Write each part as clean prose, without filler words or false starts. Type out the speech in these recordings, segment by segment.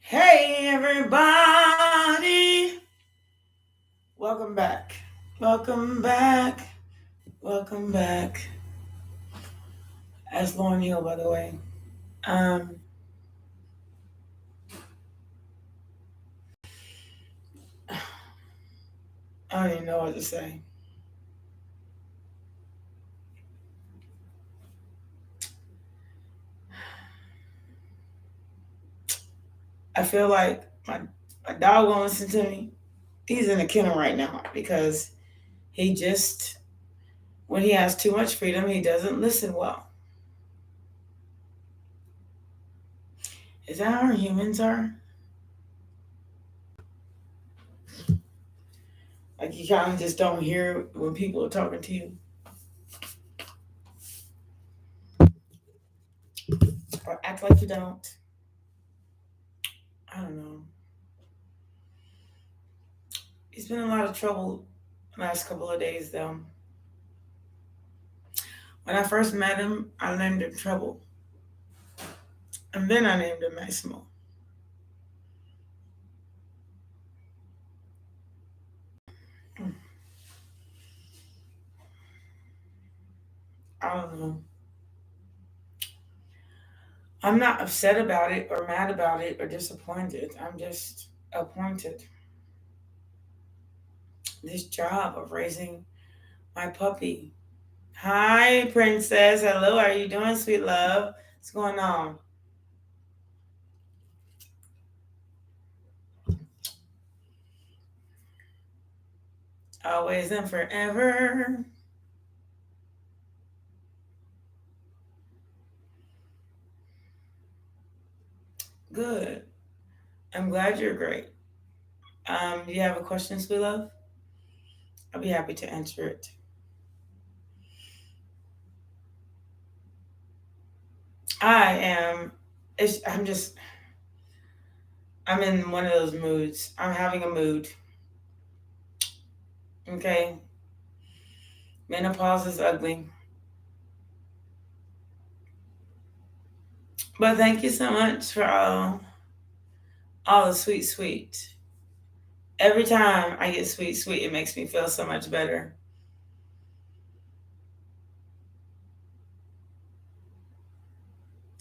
Hey everybody! Welcome back. Welcome back. Welcome back. That's Lauren Hill, by the way. Um, I don't even know what to say. I feel like my dog won't listen to me. He's in the kennel right now because he just, when he has too much freedom, he doesn't listen well. Is that how humans are? Like you kind of just don't hear when people are talking to you, or act like you don't. I don't know. He's been in a lot of trouble the last couple of days, though. When I first met him, I named him Trouble, and then I named him Maximo. I don't know. I'm not upset about it, or mad about it, or disappointed. I'm just appointed this job of raising my puppy. Hi, princess. Hello. How are you doing, sweet love? What's going on? Always and forever. Good. I'm glad you're great. Do you have a question, sweet love? I'll be happy to answer it. I am. I'm just. I'm in one of those moods. I'm having a mood. Okay. Menopause is ugly. But thank you so much for all the sweet, sweet. Every time I get sweet, sweet, it makes me feel so much better.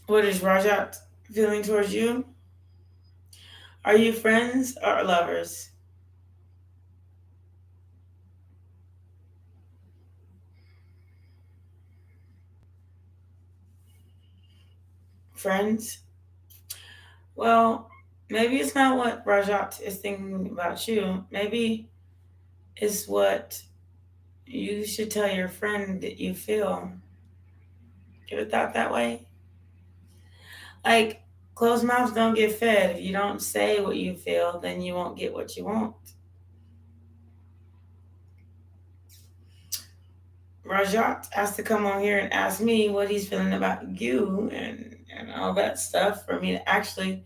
What is Rajat feeling towards you? Are you friends or lovers? Friends? Well, maybe it's not what Rajat is thinking about you. Maybe it's what you should tell your friend that you feel. You ever thought that way? Like, closed mouths don't get fed. If you don't say what you feel, then you won't get what you want. Rajat has to come on here and ask me what he's feeling about you and all that stuff for me to actually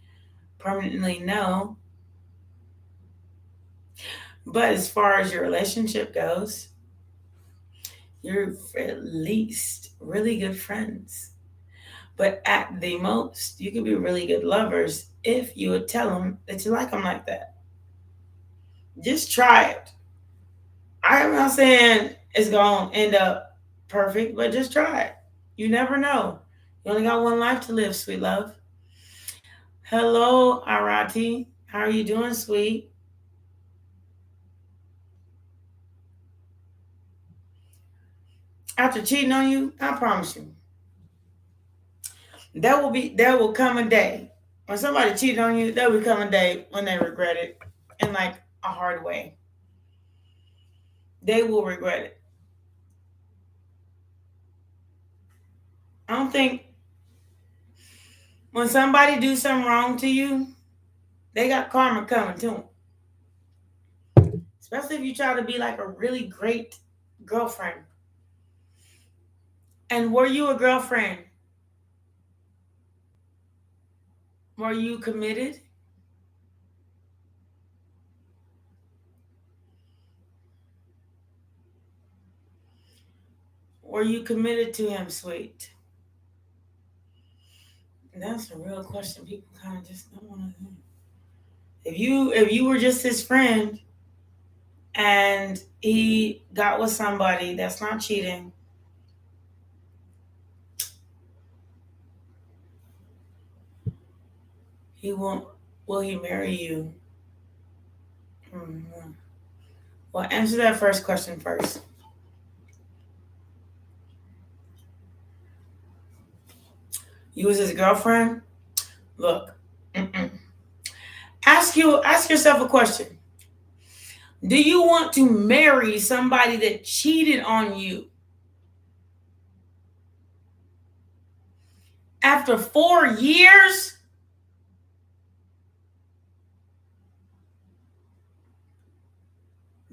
permanently know. But as far as your relationship goes, you're at least really good friends. But at the most, you could be really good lovers if you would tell them that you like them like that. Just try it. I'm not saying it's going to end up perfect, but just try it. You never know. You only got one life to live, sweet love. Hello, Arati. How are you doing, sweet? After cheating on you, I promise you, there will come a day when somebody cheated on you. There will come a day when they regret it in like a hard way. They will regret it. I don't think when somebody do something wrong to you, they got karma coming to them. Especially if you try to be like a really great girlfriend. And were you a girlfriend? Were you committed? Were you committed to him, sweet? And that's a real question. People kind of just don't want to know. If you were just his friend and he got with somebody that's not cheating, he won't. Will he marry you? Mm-hmm. Well, answer that first question first. You was his girlfriend. Look, mm-mm. Ask yourself a question. Do you want to marry somebody that cheated on you? After 4 years?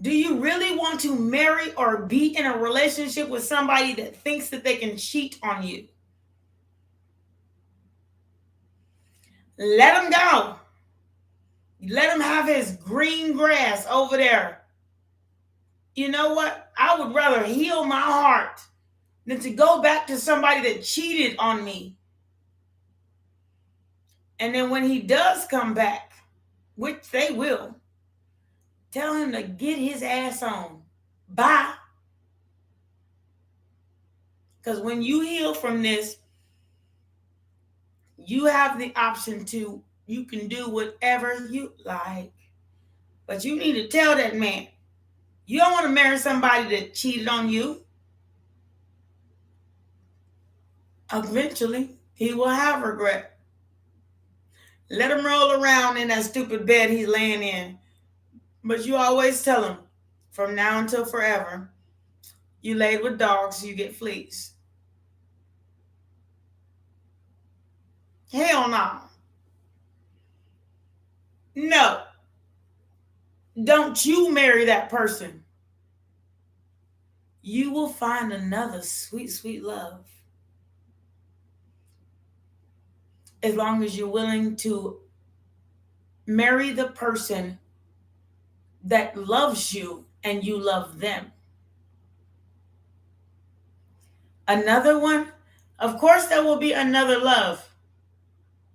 Do you really want to marry or be in a relationship with somebody that thinks that they can cheat on you? Let him go. Let him have his green grass over there. You know what? I would rather heal my heart than to go back to somebody that cheated on me. And then when he does come back, which they will, tell him to get his ass on. Bye. Because when you heal from this, you have the option to, you can do whatever you like. But you need to tell that man, you don't want to marry somebody that cheated on you. Eventually, he will have regret. Let him roll around in that stupid bed he's laying in. But you always tell him, from now until forever, you laid with dogs, you get fleas. Hell no. No. Don't you marry that person. You will find another sweet, sweet love. As long as you're willing to marry the person that loves you and you love them. Another one, of course, there will be another love.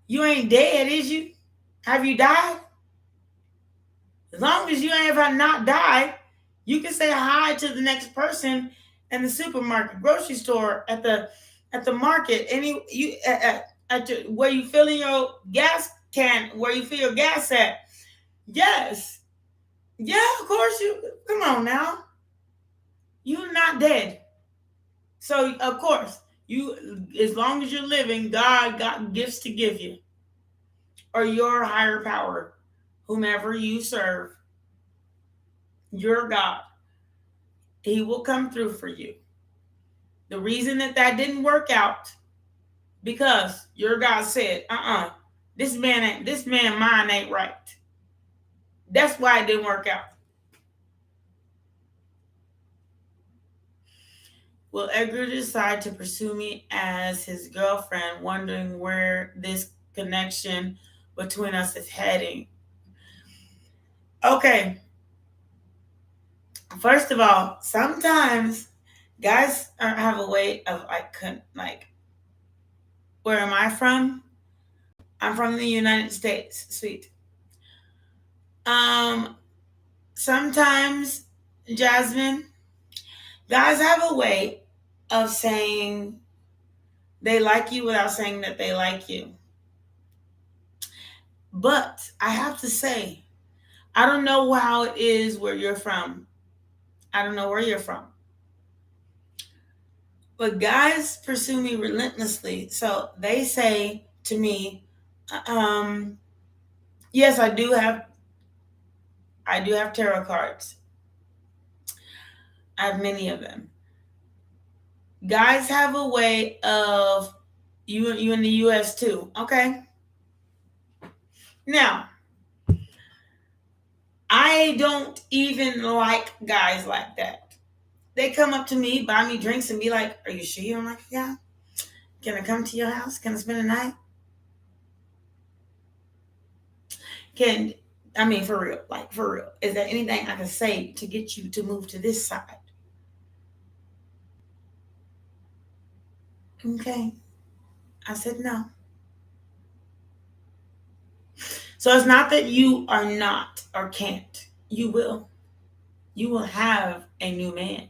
You ain't dead, is you? Have you died? As long as you ain't ever not died, you can say hi to the next person in the supermarket, grocery store, at the market, any you at your, where you filling your gas can, where you fill your gas at. Yes, yeah, of course you. Come on now, you're not dead. So of course you, as long as you're living, God got gifts to give you, or your higher power, whomever you serve, your God, He will come through for you. The reason that didn't work out, because your God said, this man mine ain't right. That's why it didn't work out. Will Edgar decide to pursue me as his girlfriend, wondering where this connection between us is heading? Okay, first of all, sometimes guys have a way of like, where am I from? I'm from the United States. Sweet. Um, Sometimes, Jasmine, guys have a way of saying they like you without saying that they like you. But I have to say, I don't know how it is where you're from. I don't know where you're from. But guys pursue me relentlessly. So they say to me, um, yes, I do have tarot cards. I have many of them. Guys have a way of, you in the US too, okay? Now, I don't even like guys like that. They come up to me, buy me drinks, and be like, "Are you sure you don't like a guy? Can I come to your house? Can I spend the night? Can I mean, for real, like for real? Is there anything I can say to get you to move to this side?" Okay, I said no. So it's not that you are not or can't. You will. You will have a new man.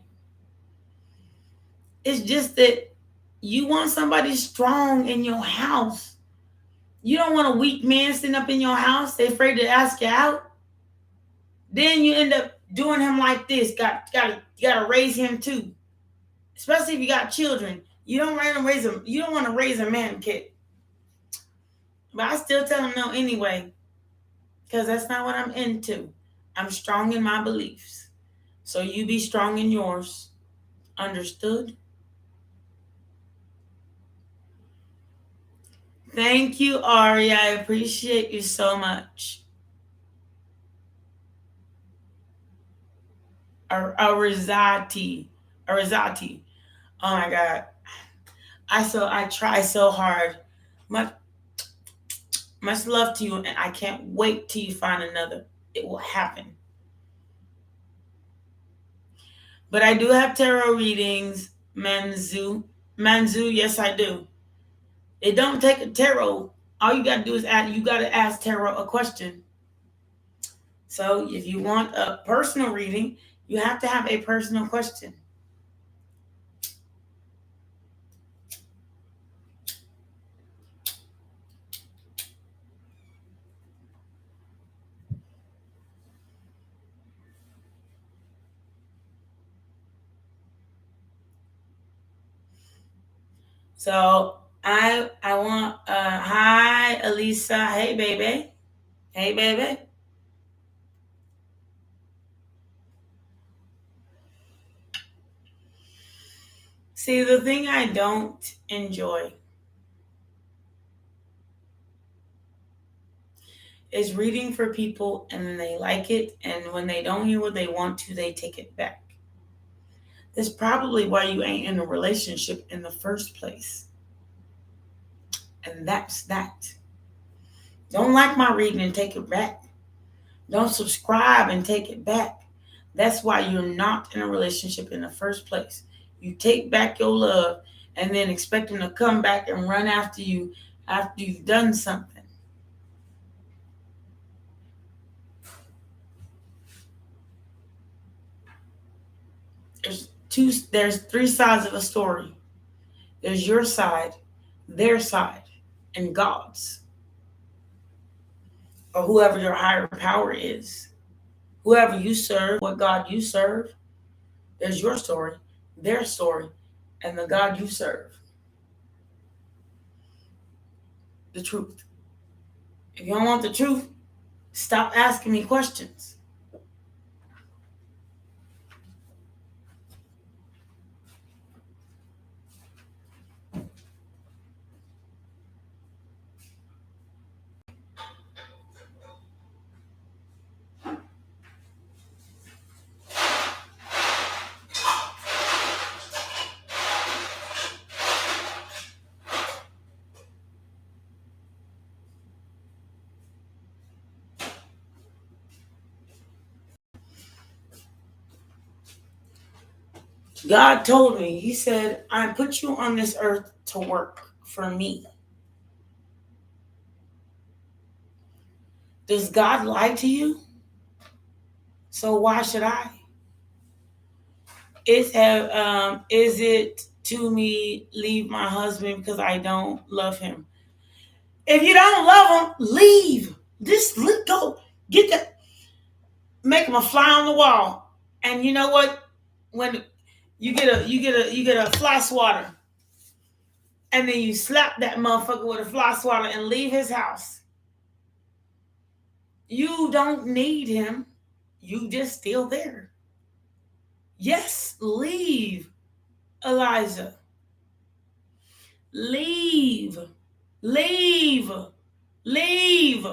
It's just that you want somebody strong in your house. You don't want a weak man sitting up in your house. They're afraid to ask you out. Then you end up doing him like this. Gotta raise him too. Especially if you got children. You don't want to raise them. You don't want to raise a man kid. But I still tell them no anyway. Because that's not what I'm into. I'm strong in my beliefs. So you be strong in yours. Understood? Thank you, Ari. I appreciate you so much. Arizati. Oh my God. I try so hard. Much love to you, and I can't wait till you find another. It will happen. But I do have tarot readings, Manzu. Yes, I do. It don't take a tarot. All you gotta do is ask tarot a question. So if you want a personal reading, you have to have a personal question. So I want hi Elisa. Hey baby. Hey baby. See, the thing I don't enjoy is reading for people and then they like it, and when they don't hear what they want to, they take it back. That's probably why you ain't in a relationship in the first place. And that's that. Don't like my reading and take it back. Don't subscribe and take it back. That's why you're not in a relationship in the first place. You take back your love and then expect them to come back and run after you after you've done something. There's three sides of a story. There's your side, their side, and God's. Or whoever your higher power is. Whoever you serve, what God you serve, there's your story, their story, and the God you serve. The truth. If you don't want the truth, stop asking me questions. God told me, He said, I put you on this earth to work for me. Does God lie to you? So why should I? Is it to me leave my husband because I don't love him? If you don't love him, leave. Just let go. Get that. Make him a fly on the wall. And you know what? When you get a fly swatter, and then you slap that motherfucker with a fly swatter and leave his house. You don't need him. You just still there. Yes, leave, Elijah. Leave. Leave. Leave.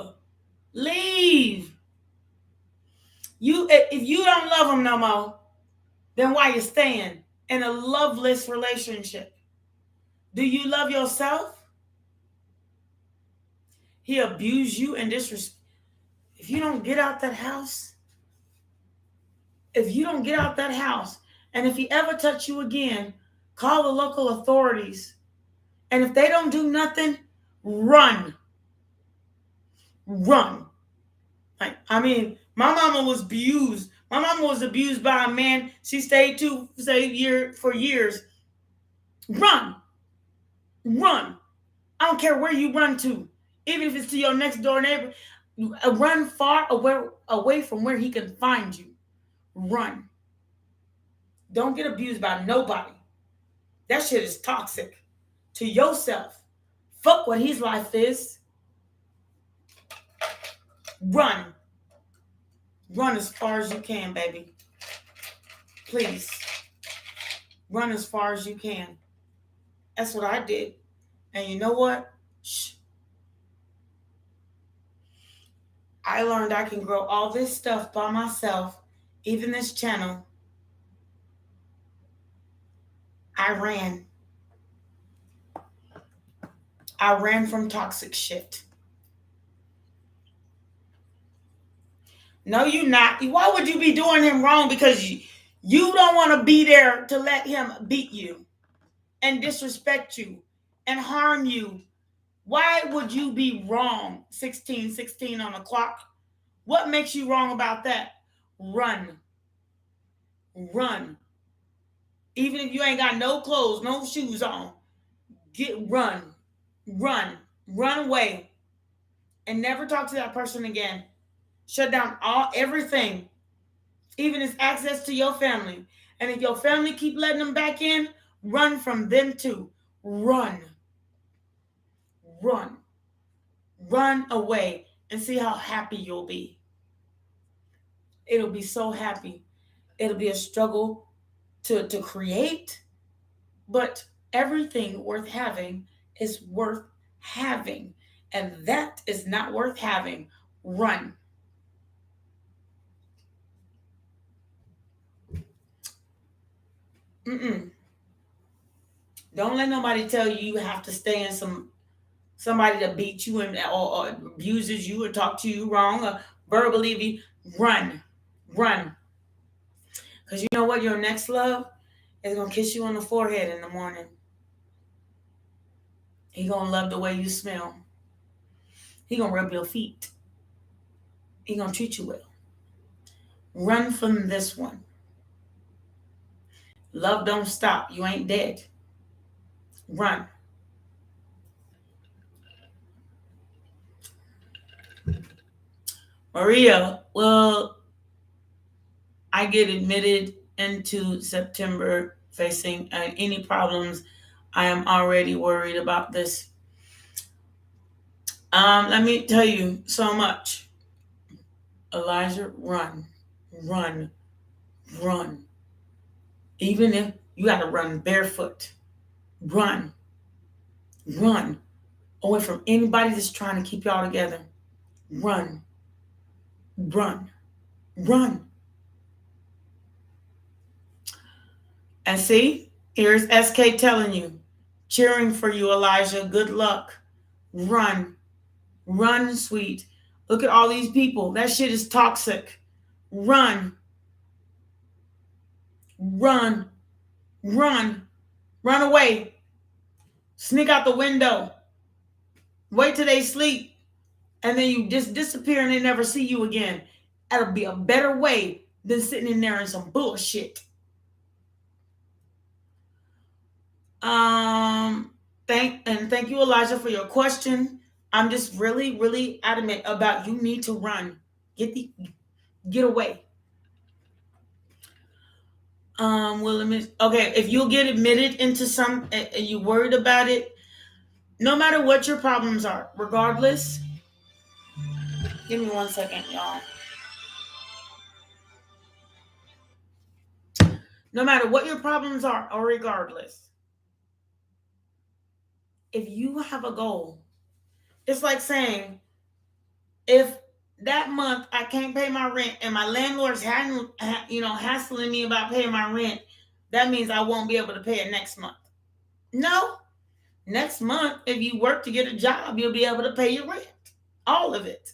Leave. If you don't love him no more, then why you staying in a loveless relationship? Do you love yourself? He abused you and disrespect. If you don't get out that house, and if he ever touch you again, call the local authorities. And if they don't do nothing, run. run. Like, I mean, my mama was abused. My mama was abused by a man she stayed for years. Run. Run. I don't care where you run to. Even if it's to your next door neighbor. Run far away from where he can find you. Run. Don't get abused by nobody. That shit is toxic to yourself. Fuck what his life is. Run. Run as far as you can, baby. Please. Run as far as you can. That's what I did. And you know what? Shh. I learned I can grow all this stuff by myself, even this channel. I ran. I ran from toxic shit. No, you not. Why would you be doing him wrong? Because you don't want to be there to let him beat you and disrespect you and harm you. Why would you be wrong? 16 on the clock. What makes you wrong about that? Run. Run. Even if you ain't got no clothes, no shoes on. Run. Run away. And never talk to that person again. Shut down everything. Even his access to your family. And if your family keep letting them back in, run from them too. Run. Run away and see how happy you'll be. It'll be so happy. It'll be a struggle to create, but everything worth having is worth having. And that is not worth having. Run. Don't let nobody tell you have to stay in somebody that beat you or abuses you or talk to you wrong or verbally. Run. Because you know what? Your next love is going to kiss you on the forehead in the morning. He going to love the way you smell. He going to rub your feet. He going to treat you well. Run from this one. Love don't stop. You ain't dead. Run. Maria, well, I get admitted into September facing any problems. I am already worried about this. Let me tell you so much. Elijah, run. Even if you got to run barefoot, run away from anybody that's trying to keep y'all together. Run. And see, here's SK telling you, cheering for you, Elijah. Good luck. Run, sweet. Look at all these people. That shit is toxic. Run away. Sneak out the window. Wait till they sleep. And then you just disappear and they never see you again. That'll be a better way than sitting in there in some bullshit. Thank you, Elijah, for your question. I'm just really, really adamant about you need to run. Get away. Okay, if you'll get admitted into some and you worried about it, no matter what your problems are, regardless. Give me 1 second, y'all. No matter what your problems are, or regardless, if you have a goal, it's like saying, if that month I can't pay my rent and my landlord's hassling me about paying my rent, that means I won't be able to pay it next month. No. Next month, if you work to get a job, you'll be able to pay your rent. All of it.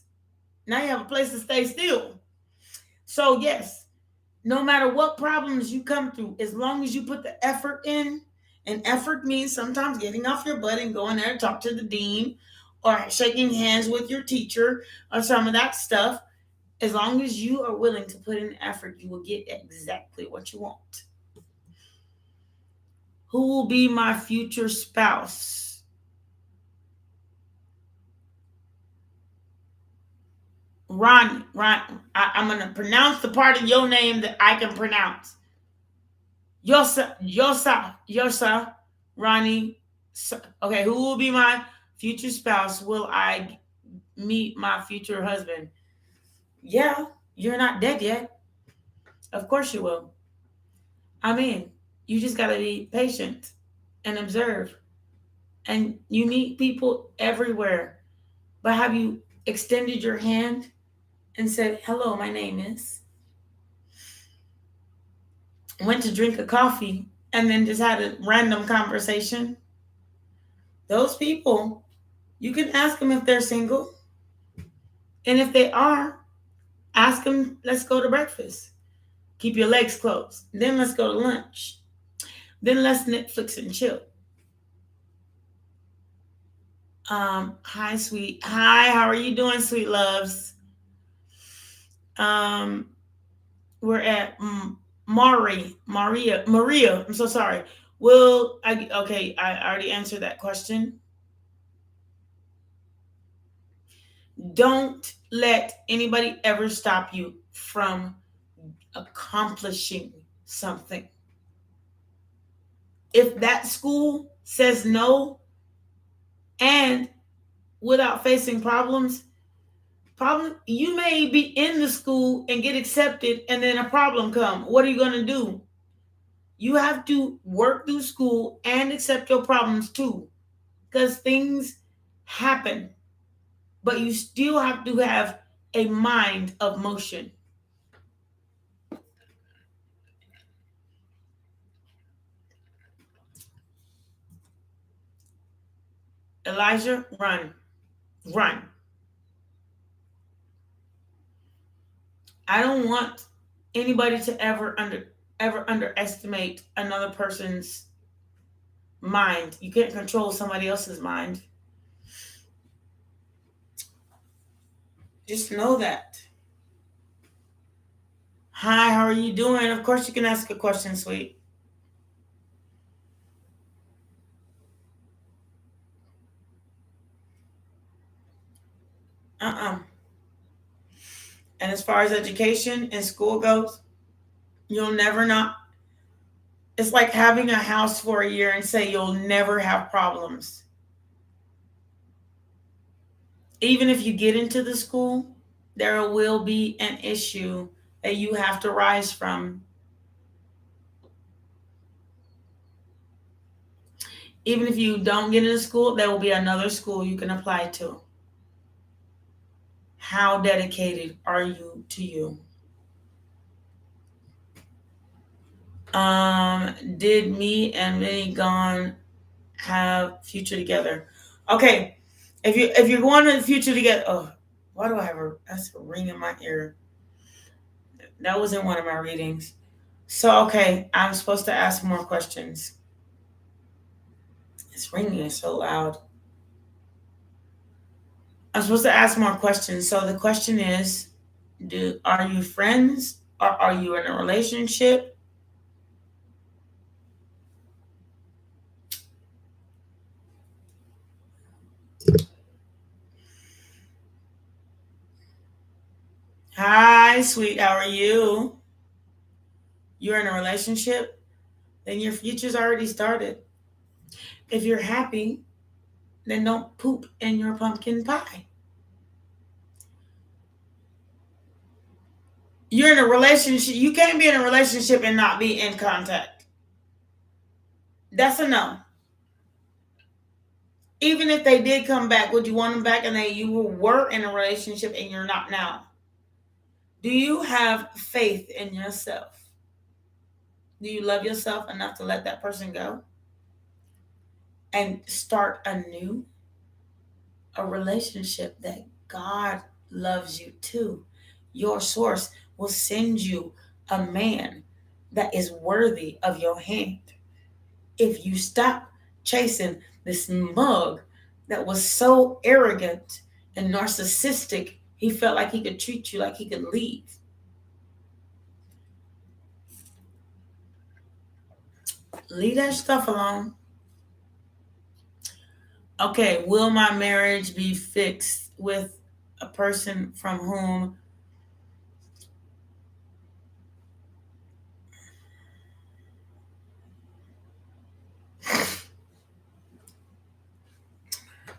Now you have a place to stay still. So yes, no matter what problems you come through, as long as you put the effort in, and effort means sometimes getting off your butt and going there to talk to the dean or shaking hands with your teacher or some of that stuff. As long as you are willing to put in effort, you will get exactly what you want. Who will be my future spouse? Ronnie. I'm going to pronounce the part of your name that I can pronounce. Yosa, Ronnie. Okay, who will be my future spouse? Will I meet my future husband? Yeah, you're not dead yet. Of course you will. I mean, you just got to be patient and observe. And you meet people everywhere. But have you extended your hand and said, hello, my name is? Went to drink a coffee and then just had a random conversation? Those people, you can ask them if they're single. And if they are, ask them, let's go to breakfast. Keep your legs closed. Then let's go to lunch. Then let's Netflix and chill. Hi, sweet. Hi, how are you doing, sweet loves? We're at Maria. I'm so sorry. Okay, I already answered that question. Don't let anybody ever stop you from accomplishing something. If that school says no, and without facing problems, you may be in the school and get accepted, and then a problem come. What are you going to do? You have to work through school and accept your problems too, because things happen, but you still have to have a mind of motion. Elijah, run. I don't want anybody to ever underestimate another person's mind. You can't control somebody else's mind. Just know that. Hi, how are you doing? Of course you can ask a question, sweet. And as far as education and school goes, you'll never not. It's like having a house for a year and say you'll never have problems. Even if you get into the school, there will be an issue that you have to rise from. Even if you don't get into school, there will be another school you can apply to. How dedicated are you to you? Did me and Vinny Gone have future together? Okay, if you're going to the future together, oh, why do I have that's a ring in my ear? That was in one of my readings. So okay, I'm supposed to ask more questions. It's ringing so loud. I'm supposed to ask more questions. So the question is, are you friends or are you in a relationship? Hi, sweet. How are you? You're in a relationship? Then your future's already started. If you're happy, then don't poop in your pumpkin pie. You're in a relationship. You can't be in a relationship and not be in contact. That's a no. Even if they did come back, would you want them back and you were in a relationship and you're not now? Do you have faith in yourself? Do you love yourself enough to let that person go and start anew? A relationship that God loves you too. Your source will send you a man that is worthy of your hand. If you stop chasing this mug that was so arrogant and narcissistic, he felt like he could treat you like he could leave. Leave that stuff alone. Okay, will my marriage be fixed with a person from whom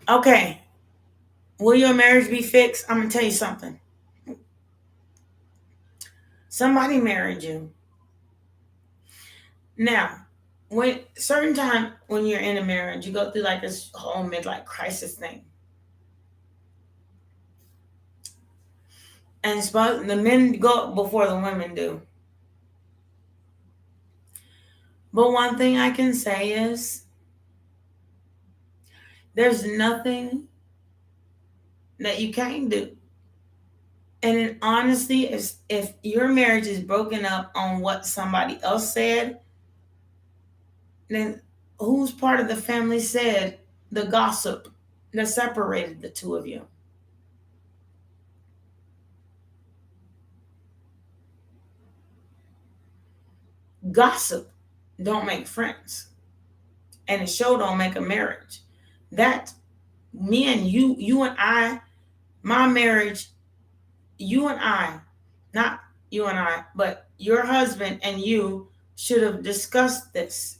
okay, will your marriage be fixed? I'm gonna tell you something. Somebody married you. Now, when certain time when you're in a marriage, you go through like this whole midlife crisis thing. And the men go before the women do. But one thing I can say is there's nothing that you can't do. And in honesty, if your marriage is broken up on what somebody else said, then whose part of the family said the gossip that separated the two of you? Gossip don't make friends, and it sure don't make a marriage. That me and you and I, my marriage, you and I, not you and I, but your husband and you should have discussed this.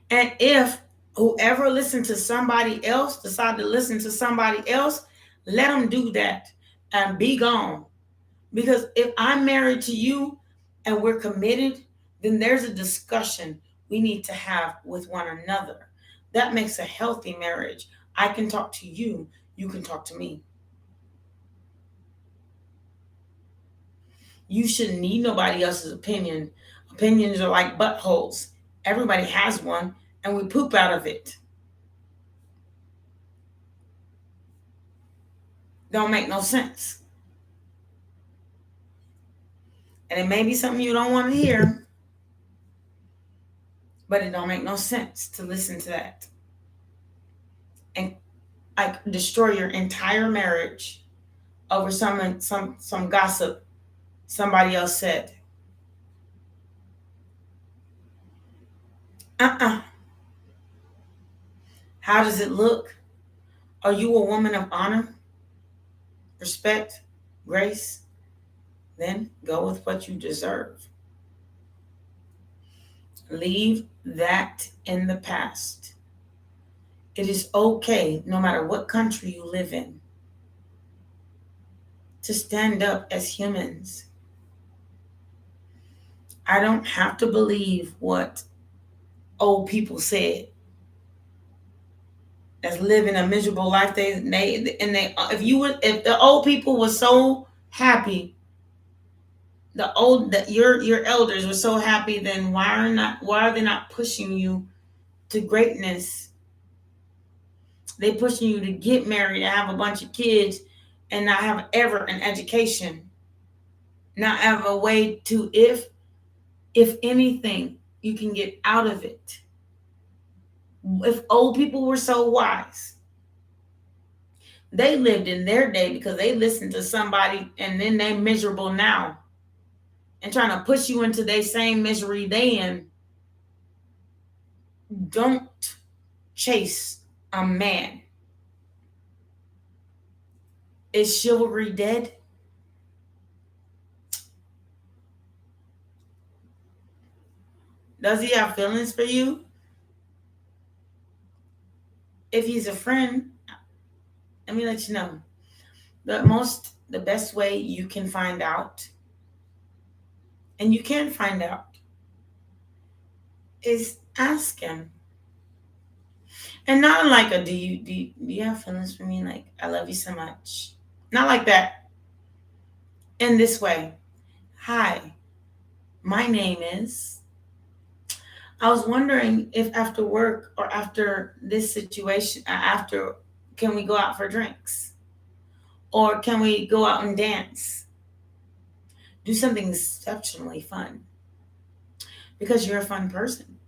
And if whoever listened to somebody else decided to listen to somebody else, let them do that and be gone. Because if I'm married to you and we're committed, then there's a discussion we need to have with one another. That makes a healthy marriage. I can talk to you, you can talk to me. You shouldn't need nobody else's opinion. Opinions are like buttholes. Everybody has one, and we poop out of it. Don't make no sense. And it may be something you don't want to hear, but it don't make no sense to listen to that and like destroy your entire marriage over some gossip somebody else said. Uh-uh. How does it look? Are you a woman of honor, respect, grace? Then go with what you deserve. Leave that in the past. It is okay, no matter what country you live in, to stand up as humans. I don't have to believe what old people said. That's living a miserable life. If the old people were so happy, your elders were so happy, then why are they not pushing you to greatness? They pushing you to get married and have a bunch of kids and not have ever an education, not have a way to, if anything, you can get out of it. If old people were so wise, they lived in their day because they listened to somebody and then they miserable now and trying to push you into their same misery they in. Don't chase a man. Is chivalry dead? Does he have feelings for you? If he's a friend, let me let you know. The best way you can find out, and you can find out, is ask him. And not like a do you have feelings for me? Like, I love you so much. Not like that. In this way. Hi, my name is. I was wondering if after work or after this situation, can we go out for drinks? Or can we go out and dance? Do something exceptionally fun. Because you're a fun person.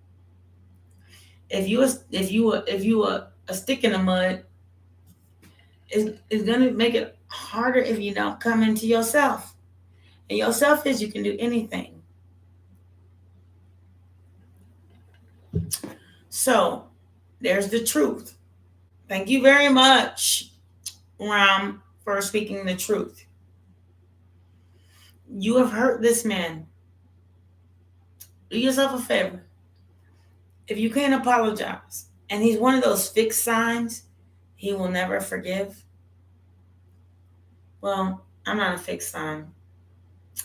If you a stick in the mud, it's gonna make it harder if you don't come into yourself. And yourself is you can do anything. So there's the truth. Thank you very much, Ram, for speaking the truth. You have hurt this man. Do yourself a favor. If you can't apologize, and he's one of those fixed signs, he will never forgive. Well, I'm not a fixed sign.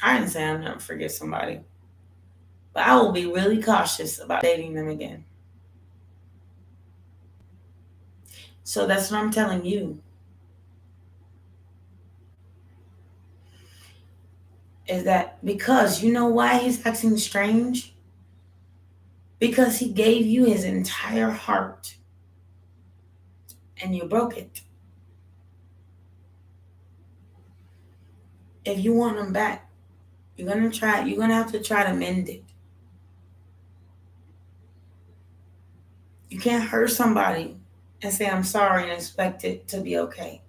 I didn't say I'm never forgive somebody. But I will be really cautious about dating them again. So that's what I'm telling you. Is that because you know why he's acting strange? Because he gave you his entire heart and you broke it. If you want him back, you're gonna have to try to mend it. You can't hurt somebody and say I'm sorry and expect it to be okay.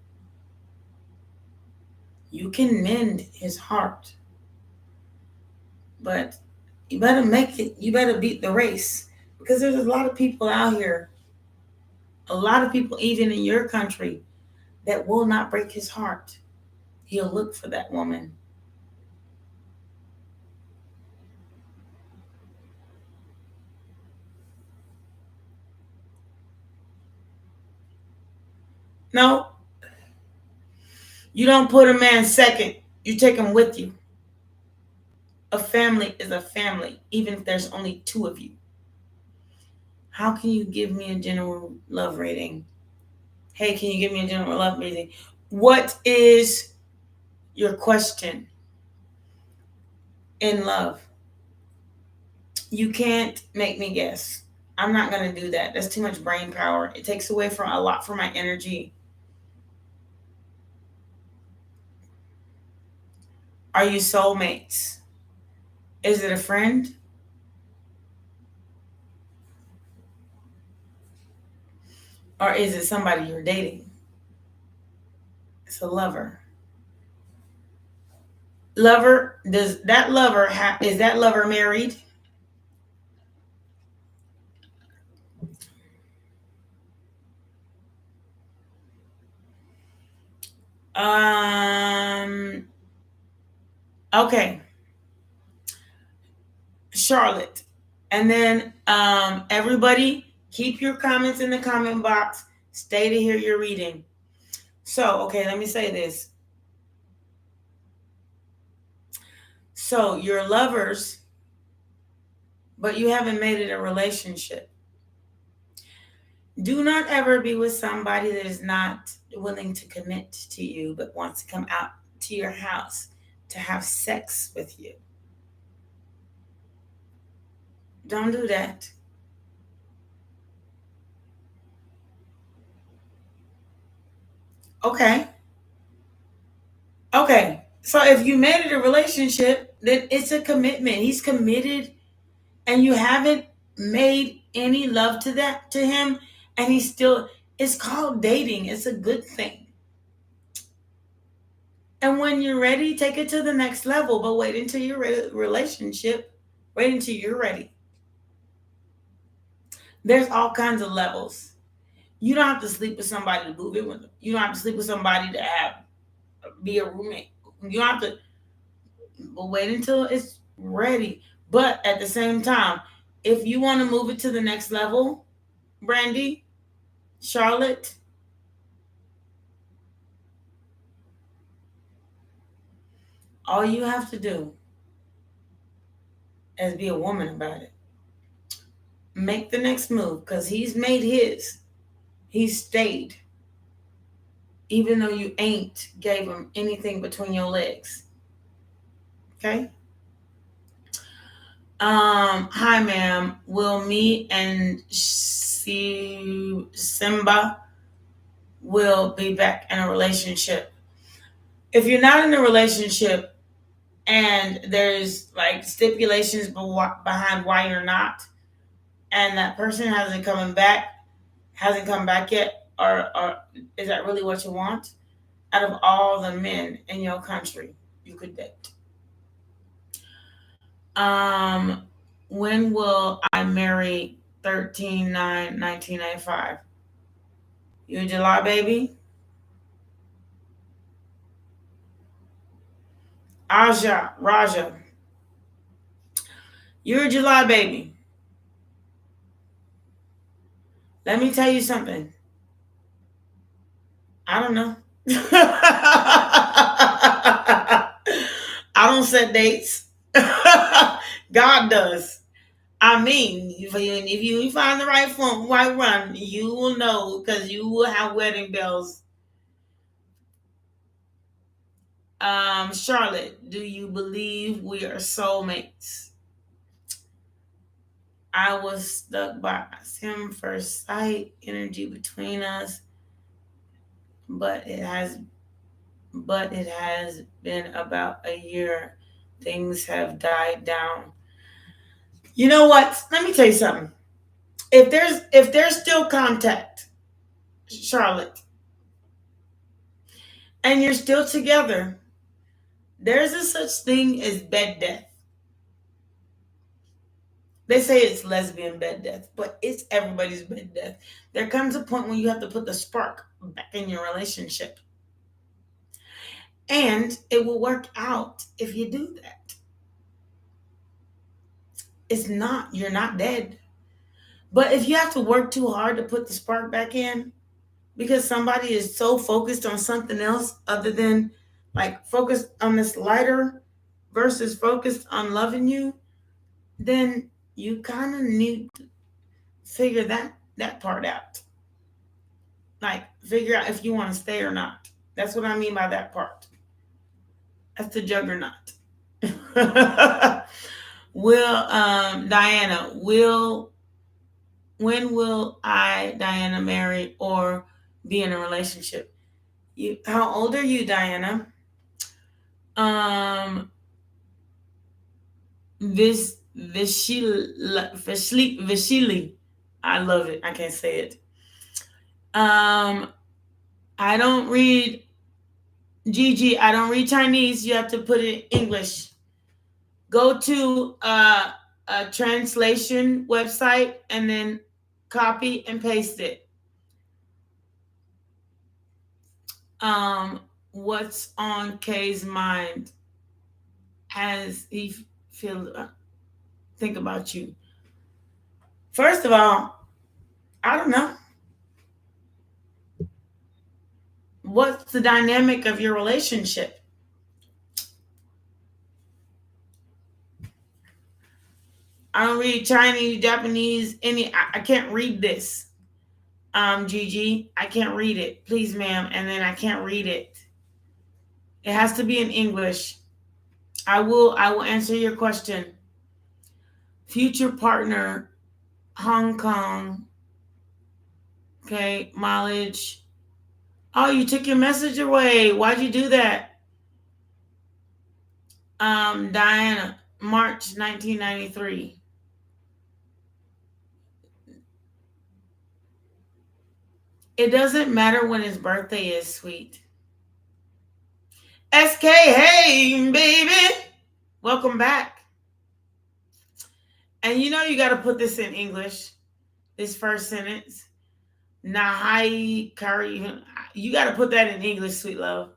You can mend his heart. But you better make it, you better beat the race. Because there's a lot of people out here, a lot of people even in your country, that will not break his heart. He'll look for that woman. No, you don't put a man second. You take him with you. A family is a family, even if there's only two of you. How can you give me a general love rating? Hey, can you give me a general love rating? What is your question in love? You can't make me guess. I'm not going to do that. That's too much brain power. It takes away from a lot from my energy. Are you soulmates? Is it a friend? Or is it somebody you're dating? It's a lover. Lover, is that lover married? Okay. Charlotte. And then everybody keep your comments in the comment box. Stay to hear your reading. So, okay, let me say this. So, you're lovers, but you haven't made it a relationship. Do not ever be with somebody that is not willing to commit to you, but wants to come out to your house to have sex with you. Don't do that. Okay. Okay. So if you made it a relationship, then it's a commitment. He's committed and you haven't made any love to him, and he's still, it's called dating. It's a good thing. And when you're ready, take it to the next level, but wait until your relationship, wait until you're ready. There's all kinds of levels. You don't have to sleep with somebody to move in with them. You don't have to sleep with somebody to be a roommate. You don't have to, but wait until it's ready. But at the same time, if you want to move it to the next level, Brandy, Charlotte, all you have to do is be a woman about it. Make the next move, because he's made his. He stayed. Even though you ain't gave him anything between your legs. Okay? Hi, ma'am. Will me and Simba will be back in a relationship? If you're not in a relationship and there's like stipulations behind why you're not, and that person hasn't come back yet, or is that really what you want? Out of all the men in your country you could date. Um, when will I marry 13/9/1995? You a July baby? Raja, you're a July baby. Let me tell you something. I don't know. I don't set dates. God does. I mean, if you find the right one, you will know because you will have wedding bells. Charlotte, do you believe we are soulmates? I was struck by him first sight, energy between us, but it has been about a year. Things have died down. You know what? Let me tell you something. If there's still contact, Charlotte, and you're still together, there's a such thing as bed death. They say it's lesbian bed death, but it's everybody's bed death. There comes a point when you have to put the spark back in your relationship. And it will work out if you do that. You're not dead. But if you have to work too hard to put the spark back in, because somebody is so focused on something else other than like focused on this lighter versus focused on loving you, then you kind of need to figure that part out. Like figure out if you want to stay or not. That's what I mean by that part. That's the juggernaut. Will Diana will when will I Diana marry or be in a relationship? How old are you, Diana? Um, Vishili. I love it. I can't say it. Um, I don't read Gigi. I don't read Chinese. You have to put it in English. Go to a translation website and then copy and paste it. What's on Kay's mind as he think about you? First of all, I don't know. What's the dynamic of your relationship? I don't read Chinese, Japanese, I can't read this. Gigi, I can't read it. Please, ma'am. And then I can't read it. It has to be in English. I will answer your question. Future partner, Hong Kong. Okay, mileage. Oh, you took your message away. Why'd you do that? Diana, March 1993. It doesn't matter when his birthday is, sweet. SK, hey, baby. Welcome back. And you know you got to put this in English, this first sentence. Nahai Kari. You got to put that in English, sweet love.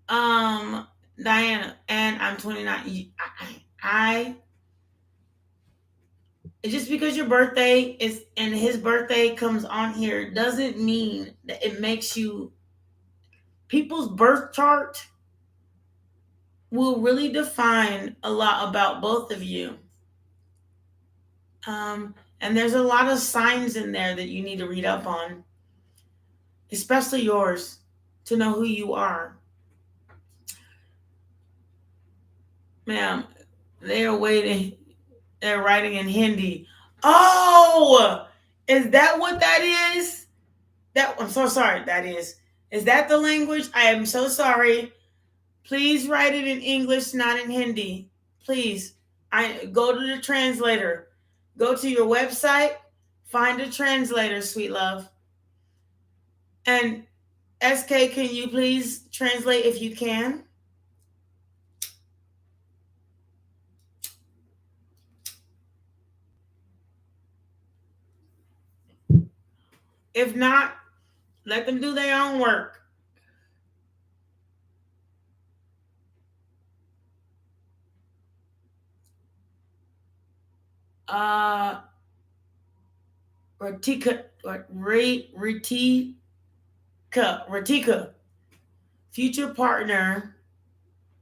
Diana, and I'm 29. I just because your birthday is and his birthday comes on here doesn't mean that it makes you. People's birth chart will really define a lot about both of you. And there's a lot of signs in there that you need to read up on, especially yours, to know who you are. Ma'am, they are waiting. They're writing in Hindi. Oh, is that what that is? I'm so sorry. Is that the language? I am so sorry. Please write it in English, not in Hindi. Please. I go to the translator. Go to your website, find a translator, sweet love. And SK, can you please translate if you can? If not, let them do their own work. Ratika, future partner,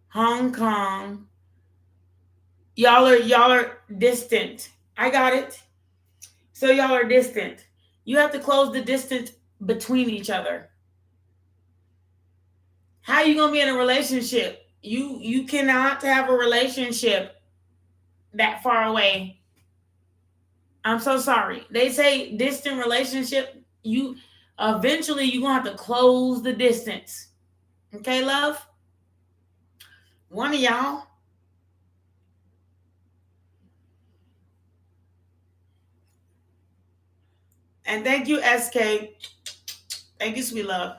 Hong Kong. Y'all are distant. I got it. So y'all are distant. You have to close the distance between each other. How are you gonna be in a relationship? You cannot have a relationship that far away. I'm so sorry. They say distant relationship, you eventually you're gonna have to close the distance. Okay, love? One of y'all. And thank you, SK. Thank you, sweet love.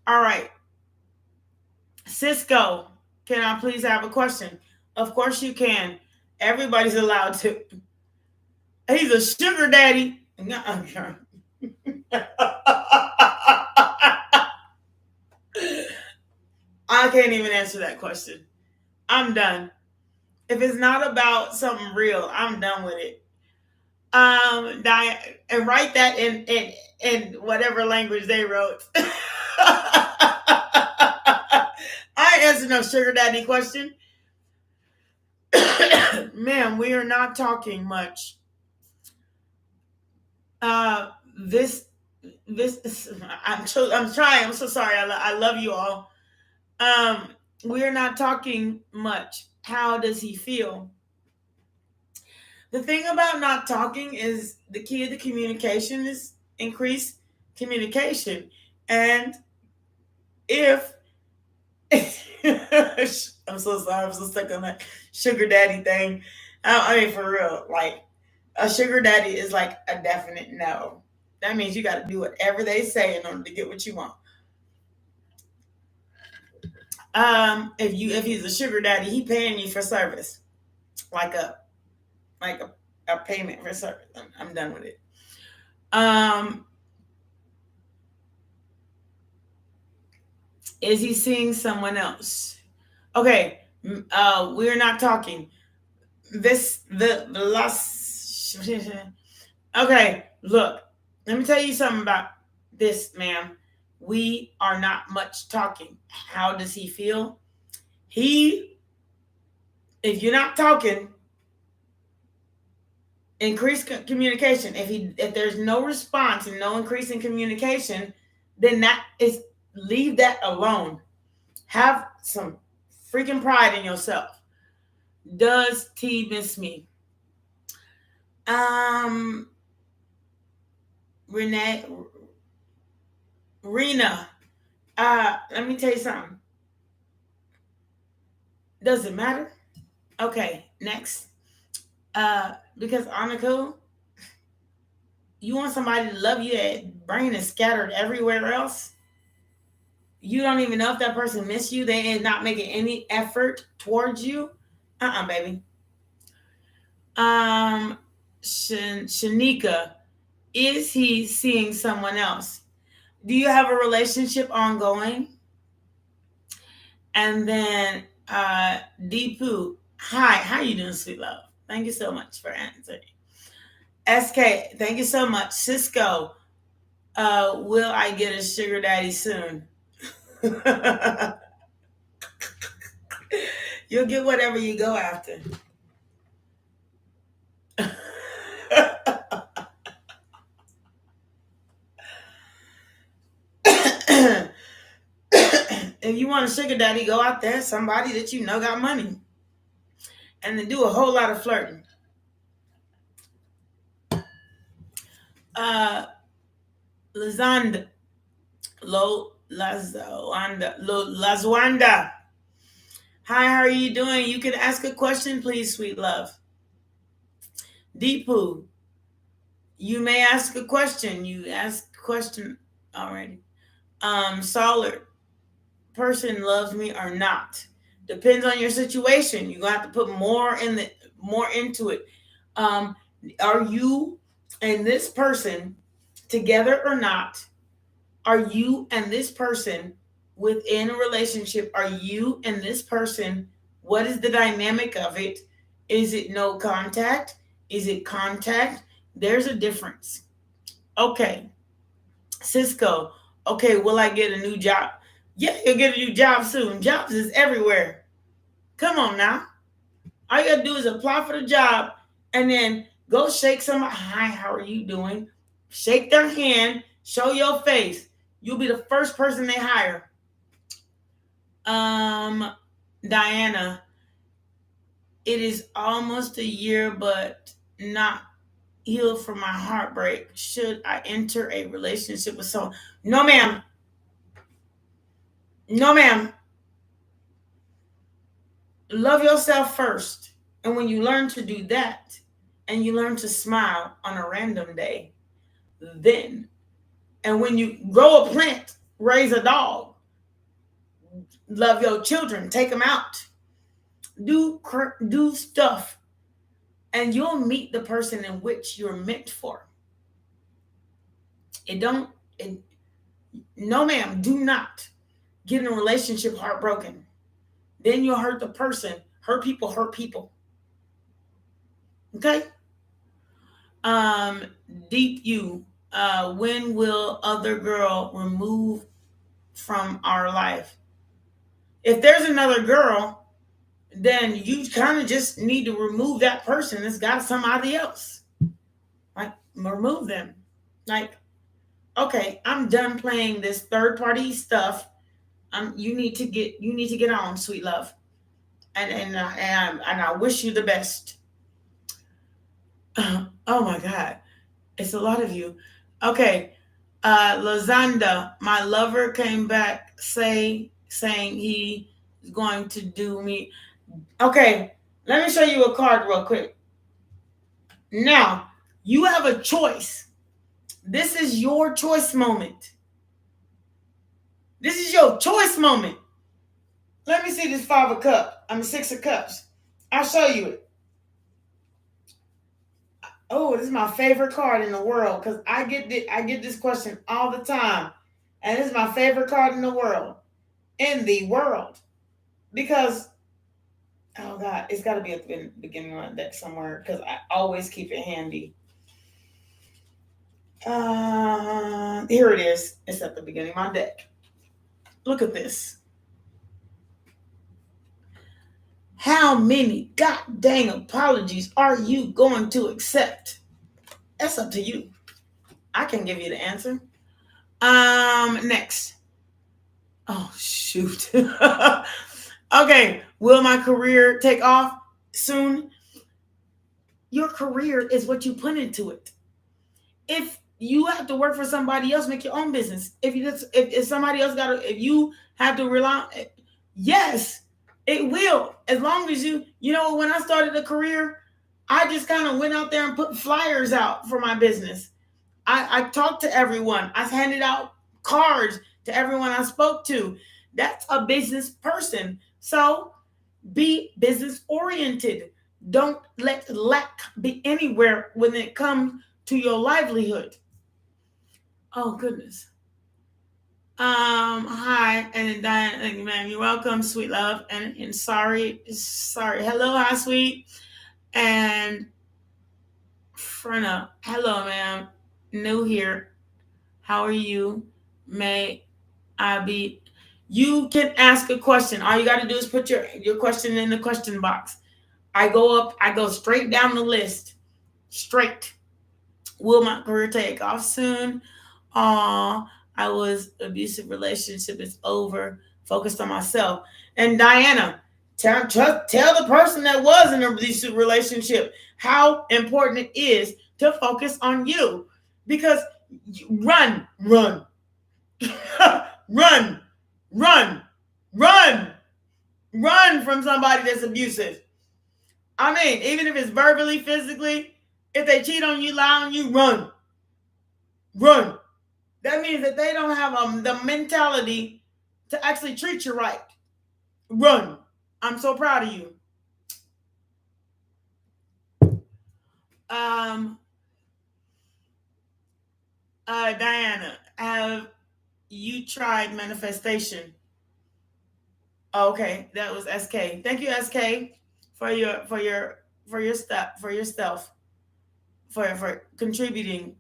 All right. Cisco, can I please have a question? Of course you can. Everybody's allowed to. He's a sugar daddy. I can't even answer that question. I'm done. If it's not about something real, I'm done with it. Diane, and write that in whatever language they wrote. I answered no sugar daddy question. Ma'am, we are not talking much. This I'm trying. I'm so sorry. I love you all. We are not talking much. How does he feel? The thing about not talking is the key to the communication is increased communication. And if I'm so sorry, I'm so stuck on that sugar daddy thing. I mean, for real, like a sugar daddy is like a definite no. That means you got to do whatever they say in order to get what you want. If he's a sugar daddy, he paying you for service, like a payment for service. I'm done with it. Is he seeing someone else? Okay, we're not talking. The last. Okay, look. Let me tell you something about this, ma'am. We are not much talking. How does he feel? If you're not talking, increase communication. If there's no response and no increase in communication, then that is leave that alone. Have some freaking pride in yourself. Does T miss me? Rena, let me tell you something. Does it matter? Okay, next. Because Aniko, you want somebody to love you, that brain is scattered everywhere else. You don't even know if that person miss you. They ain't not making any effort towards you. Baby. Shanika, is he seeing someone else? Do you have a relationship ongoing? And then Deepu, hi, how you doing, sweet love? Thank you so much for answering. SK, thank you so much. Cisco, will I get a sugar daddy soon? You'll get whatever you go after. If you want a sugar daddy, go out there, somebody that you know got money. And then do a whole lot of flirting. Lazwanda. Hi, how are you doing? You can ask a question, please, sweet love. Deepu, you may ask a question. You ask a question already. Solid, person loves me or not. Depends on your situation. You're gonna have to put more into it. Um, are you and this person together or not? Are you and this person within a relationship? Are you and this person? What is the dynamic of it? Is it no contact? Is it contact? There's a difference. Okay, Cisco. Okay, will I get a new job? Yeah, you'll get a new job soon. Jobs is everywhere. Come on now. All you gotta do is apply for the job and then go shake somebody. Hi, how are you doing? Shake their hand, show your face. You'll be the first person they hire. Diana, it is almost a year, but not healed from my heartbreak. Should I enter a relationship with someone? No, ma'am. No, ma'am. Love yourself first. And when you learn to do that, and you learn to smile on a random day, then, and when you grow a plant, raise a dog, love your children, take them out, do stuff, and you'll meet the person in which you're meant for. It don't, it, no, ma'am, do not get in a relationship heartbroken. Then you'll hurt the person. Hurt people hurt people. Okay? Deep you. When will other girl remove from our life? If there's another girl, then you kind of just need to remove that person that's got somebody else. Like, remove them. Like, okay, I'm done playing this third party stuff. You need to get on, sweet love, and I wish you the best. Oh my God, it's a lot of you. Okay, Lazanda, my lover came back saying he is going to do me. Okay, let me show you a card real quick. Now you have a choice. This is your choice moment. This is your choice moment. Let me see this Six of Cups. I'll show you it. Oh, this is my favorite card in the world because I get this question all the time, and this is my favorite card in the world. Because oh God, it's got to be at the beginning of that somewhere because I always keep it handy. Here it is. It's at the beginning of my deck. Look at this. How many god dang apologies are you going to accept? That's up to you. I can give you the answer. Next. Oh, shoot. Okay. Will my career take off soon? Your career is what you put into it. If you have to work for somebody else, make your own business. If somebody else if you have to rely on, yes, it will. As long as when I started a career, I just kind of went out there and put flyers out for my business. I talked to everyone. I handed out cards to everyone I spoke to. That's a business person. So be business oriented. Don't let lack be anywhere when it comes to your livelihood. Oh goodness. Hi, and Diane, ma'am, you're welcome, sweet love, and sorry. Hello, hi, sweet, and Frenna, hello, ma'am, new here. How are you? May I be? You can ask a question. All you got to do is put your question in the question box. I go straight down the list, straight. Will my career take off soon? I was abusive relationship is over. Focused on myself. And Diana, tell the person that was in an abusive relationship how important it is to focus on you. Because run, run, run, run, run, run from somebody that's abusive. I mean, even if it's verbally, physically, If they cheat on you, lie on you, run. Run. That means that they don't have the mentality to actually treat you right. Run. I'm so proud of you. Um, Diana, have you tried manifestation? Okay, that was SK. Thank you, SK, for your stuff for contributing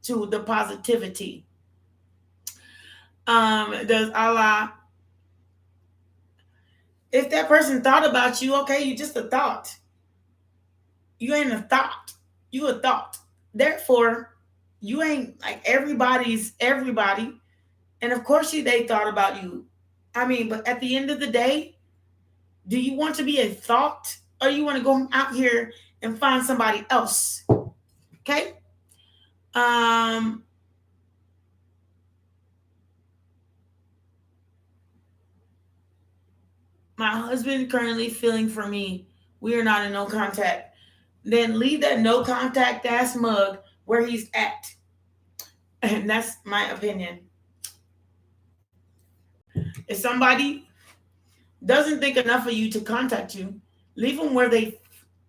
to the positivity. Does Allah? If that person thought about you, okay, you just a thought. You ain't a thought. You a thought. Therefore, you ain't like everybody's everybody. And of course, they thought about you. I mean, but at the end of the day, do you want to be a thought, or you want to go out here and find somebody else? Okay. My husband currently feeling for me. We are not in no contact. Then leave that no contact ass mug where he's at. And that's my opinion. If somebody doesn't think enough of you to contact you, leave them where they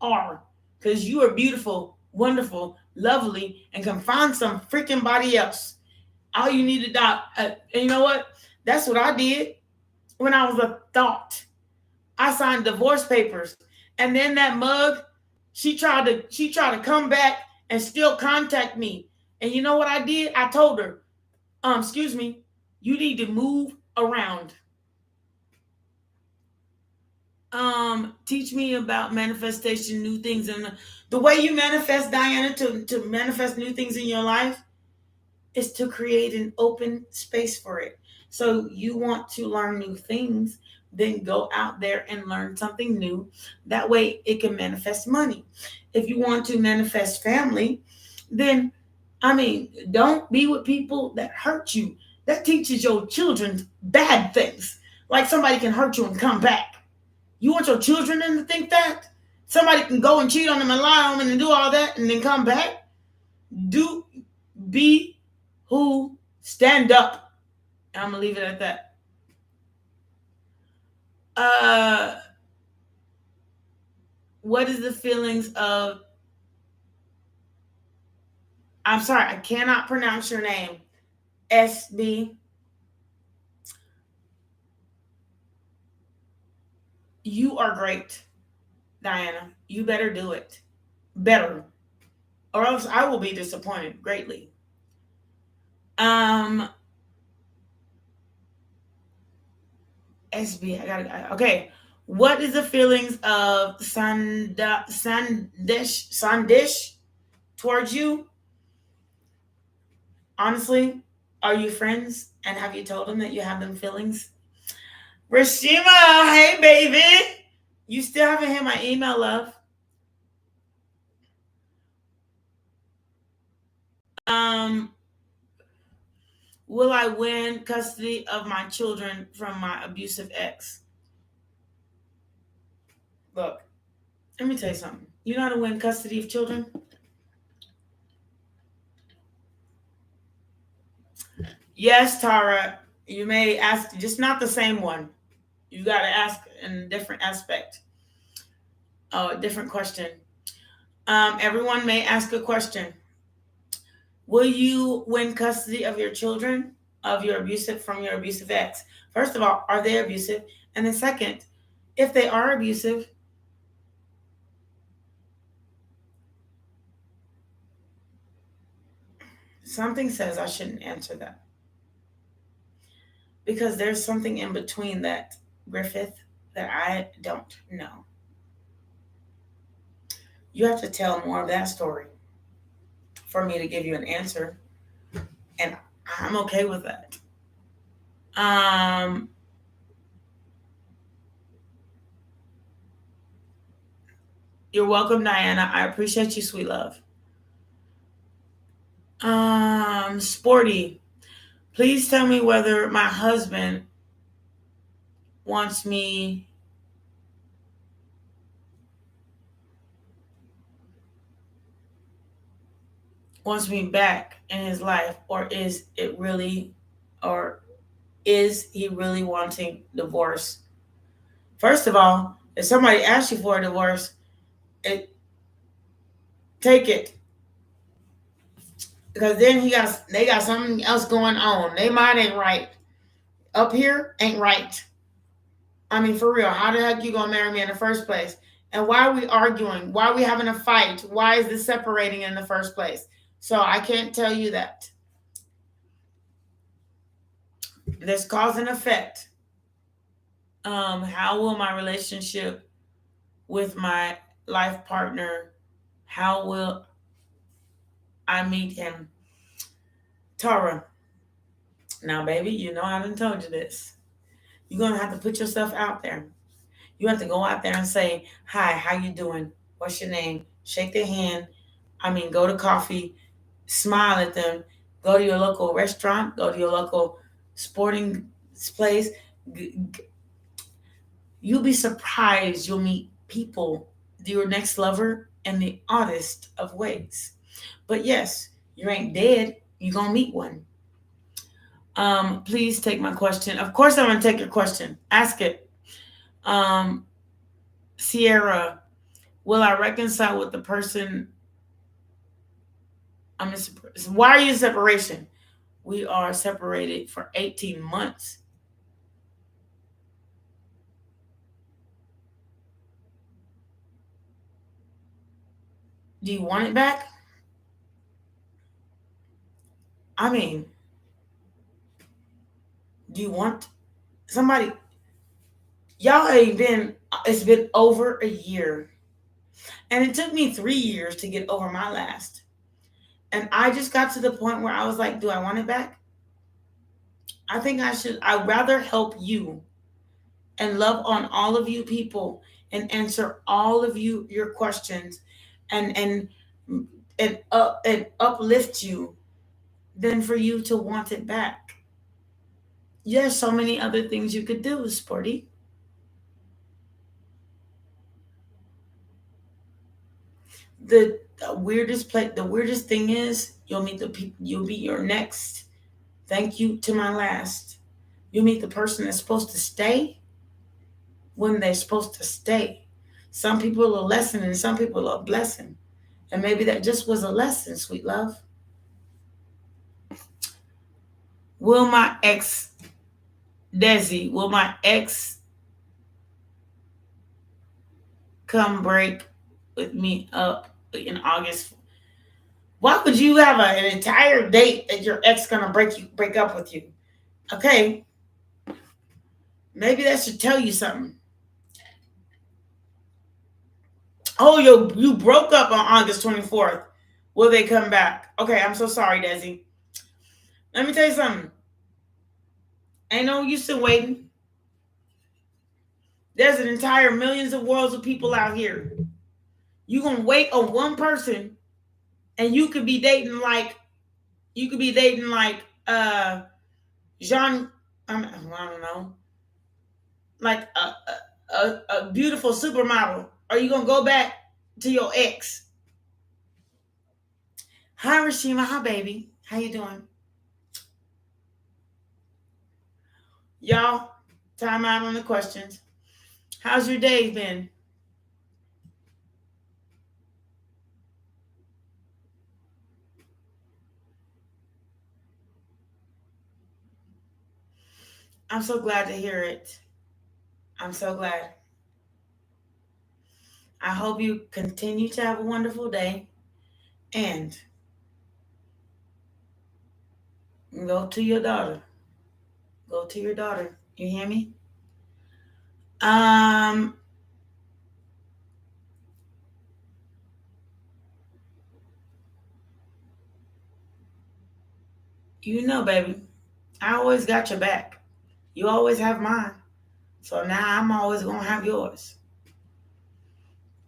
are. Because you are beautiful, wonderful, lovely, and can find some freaking body else. All you need to do. And you know what? That's what I did when I was a thought. I signed divorce papers. And then that mug, she tried to come back and still contact me. And you know what I did? I told her, excuse me, you need to move around. Teach me about manifestation, new things, and the way you manifest, Diana, to manifest new things in your life is to create an open space for it. So you want to learn new things, then go out there and learn something new. That way it can manifest money. If you want to manifest family, then don't be with people that hurt you. That teaches your children bad things. Like somebody can hurt you and come back. You want your children to think that? Somebody can go and cheat on them and lie on them and do all that and then come back? Be who, stand up. And I'm going to leave it at that. What is the feelings of, I'm sorry, I cannot pronounce your name. SB. You are great, Diana. You better do it. Better. Or else I will be disappointed greatly. SB, okay. What is the feelings of Sandish towards you? Honestly, are you friends? And have you told them that you have them feelings? Rashima, hey baby. You still haven't hit my email, love. Will I win custody of my children from my abusive ex? Look, let me tell you something. You know how to win custody of children? Yes, Tara. You may ask, just not the same one. You got to ask in a different aspect. Oh, a different question. Everyone may ask a question. Will you win custody of your children from your abusive ex? First of all, are they abusive? And then second, if they are abusive, something says I shouldn't answer that. Because there's something in between that, Griffith, that I don't know. You have to tell more of that story for me to give you an answer. And I'm okay with that. You're welcome, Diana. I appreciate you, sweet love. Sporty. Please tell me whether my husband wants me wants me back in his life, or is it really, or is he really wanting divorce? First of all, if somebody asks you for a divorce, take it, because then they got something else going on. They mind ain't right. Up here ain't right. I mean, for real, how the heck you gonna marry me in the first place? And why are we arguing? Why are we having a fight? Why is this separating in the first place? So I can't tell you that. There's cause and effect. How will my relationship with my life partner, how will I meet him? Tara. Now, baby, you know I done told you this. You're gonna have to put yourself out there. You have to go out there and say, "Hi, how you doing? What's your name?" Shake their hand. I mean, go to coffee, smile at them. Go to your local restaurant. Go to your local sporting place. You'll be surprised. You'll meet people, your next lover, in the oddest of ways. But yes, you ain't dead. You're gonna meet one. Please take my question. Of course, I'm gonna take your question. Ask it. Um, Sierra, will I reconcile with the person? Why are you in separation? We are separated for 18 months. Do you want it back? I mean, do you want somebody? Y'all ain't been, it's been over a year. And it took me 3 years to get over my last. And I just got to the point where I was like, do I want it back? I think I should. I'd rather help you and love on all of you people and answer all of your questions and and uplift you than for you to want it back. There's so many other things you could do, Sporty. The weirdest thing is you'll meet the people. You'll be your next. Thank you to my last. You meet the person that's supposed to stay when they're supposed to stay. Some people are a lesson and some people are a blessing. And maybe that just was a lesson, sweet love. Will my ex, Desi, will my ex come break with me up in August? Why would you have an entire date that your ex gonna break up with you? Okay, maybe that should tell you something. Oh, you broke up on August 24th. Will they come back? Okay, I'm so sorry, Desi. Let me tell you something. Ain't no use in waiting. There's an entire millions of worlds of people out here. You gonna wait on one person, and you could be dating like Jean. I don't know, like a beautiful supermodel. Are you gonna go back to your ex? Hi, Rashima. Hi, baby. How you doing? Y'all, time out on the questions. How's your day been? I'm so glad to hear it. I'm so glad. I hope you continue to have a wonderful day and go to your daughter. Go to your daughter. You hear me? Um, you know, baby, I always got your back. You always have mine. So now I'm always gonna have yours.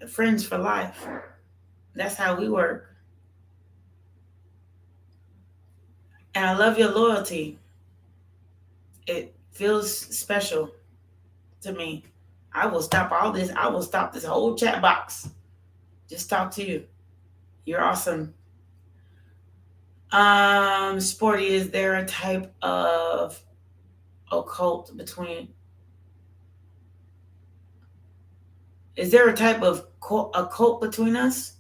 Friends for life. That's how we work. And I love your loyalty. It feels special to me. I will stop all this. I will stop this whole chat box. Just talk to you. You're awesome. Sporty, is there a type of occult between? Is there a type of occult between us?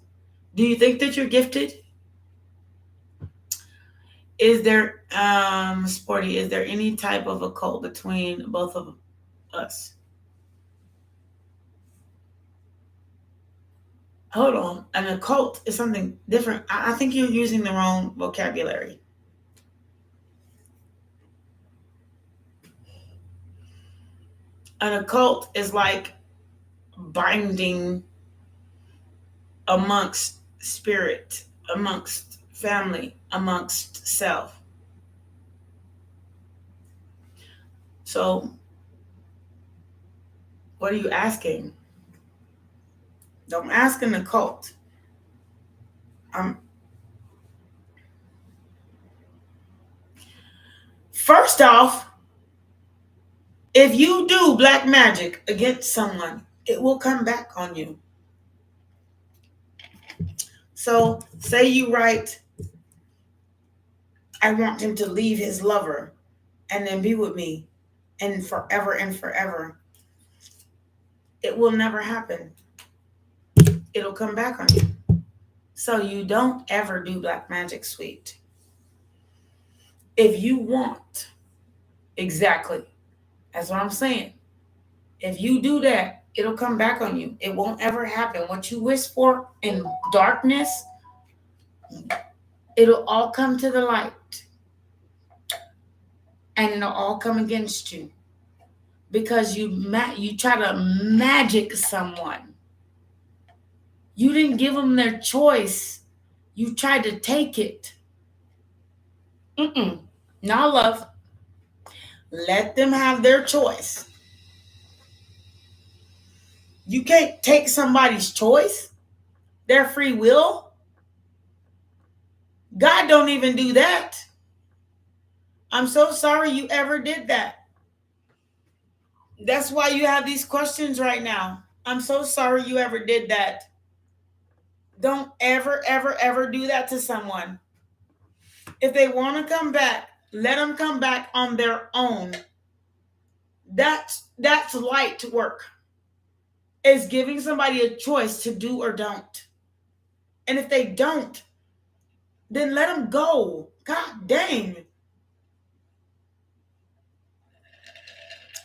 Do you think that you're gifted? Is there, Sporty, is there any type of occult between both of us? Hold on. An occult is something different. I think you're using the wrong vocabulary. An occult is like binding amongst spirit, amongst family, amongst self. So, what are you asking? Don't ask an occult. First off, if you do black magic against someone, it will come back on you. So, say you write, I want him to leave his lover and then be with me and forever and forever. It will never happen. It'll come back on you. So you don't ever do black magic, sweet. If you want, exactly, that's what I'm saying. If you do that, it'll come back on you. It won't ever happen. What you wish for in darkness, it'll all come to the light. And it'll all come against you. Because you try to magic someone. You didn't give them their choice. You tried to take it. No, love. Let them have their choice. You can't take somebody's choice, their free will. God don't even do that. I'm so sorry you ever did that. That's why you have these questions right now. I'm so sorry you ever did that. Don't ever, ever, ever do that to someone. If they want to come back, let them come back on their own. That's light work. It's giving somebody a choice to do or don't. And if they don't, then let them go. God dang.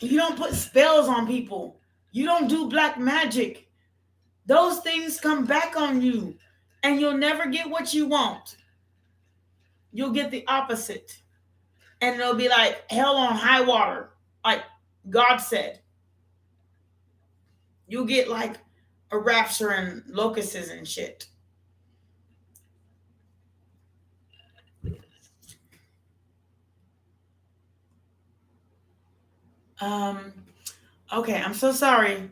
You don't put spells on people. You don't do black magic. Those things come back on you. And you'll never get what you want. You'll get the opposite. And it'll be like hell on high water. Like God said. You'll get like a rapture and locusts and shit. Okay, I'm so sorry.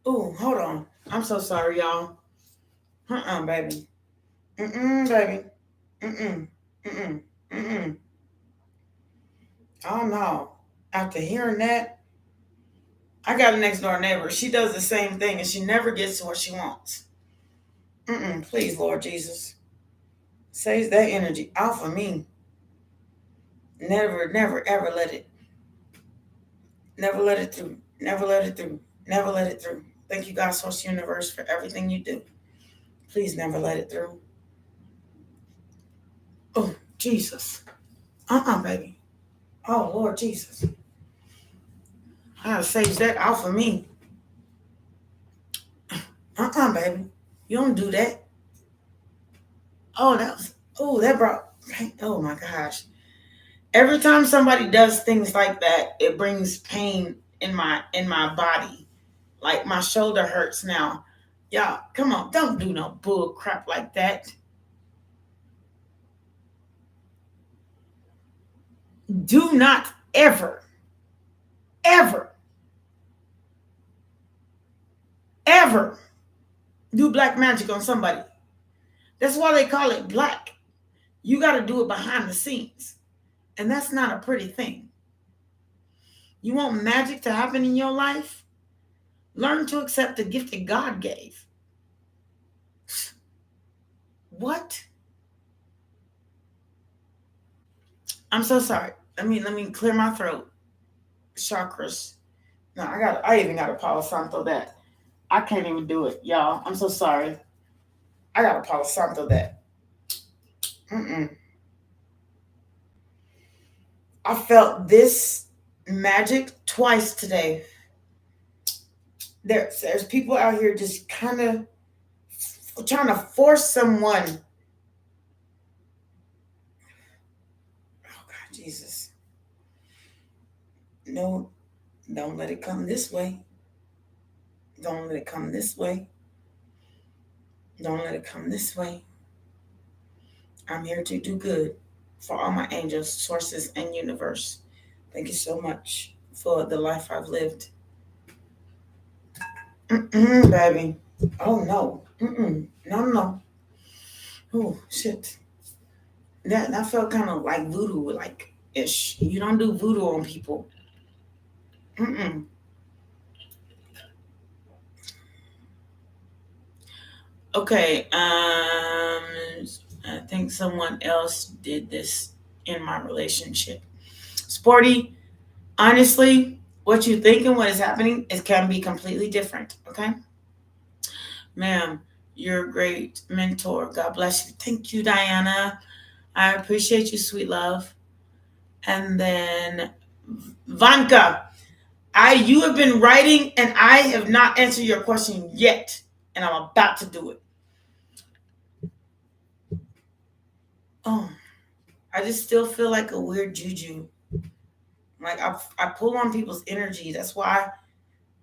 Ooh, hold on. I'm so sorry, y'all. Baby. Baby. Oh no. After hearing that, I got a next door neighbor. She does the same thing and she never gets what she wants. Please, Lord Jesus. Save that energy off of me. Never, never, ever let it. Never let it through. Never let it through. Never let it through. Thank you, God, Source Universe, for everything you do. Please never let it through. Oh, Jesus. Baby. Oh, Lord Jesus. I gotta save that off of me. Baby. You don't do that. That brought, oh my gosh. Every time somebody does things like that, it brings pain in my body. Like my shoulder hurts now. Y'all, come on, don't do no bull crap like that. Do not ever, ever, ever do black magic on somebody. That's why they call it black. You got to do it behind the scenes. And that's not a pretty thing. You want magic to happen in your life? Learn to accept the gift that God gave. What? I'm so sorry. Let me clear my throat. Chakras. No, I even got a Palo Santo that. I can't even do it, y'all. I'm so sorry. I got a Palo Santo that. Mm-mm. I felt this magic twice today. There's people out here just kind of trying to force someone. Oh God, Jesus. No, don't let it come this way. Don't let it come this way. Don't let it come this way. I'm here to do good for all my angels, sources, and universe. Thank you so much for the life I've lived. Baby. Oh no. No, no. Oh shit. That felt kind of like voodoo, like ish. You don't do voodoo on people. Mm-mm. Okay. I think someone else did this in my relationship. Sporty. Honestly, what you think and what is happening is can be completely different. Okay, ma'am. You're a great mentor. God bless you. Thank you, Diana. I appreciate you, sweet love. And then Vanka. You have been writing and I have not answered your question yet. And I'm about to do it. Oh, I just still feel like a weird juju. Like I pull on people's energy. That's why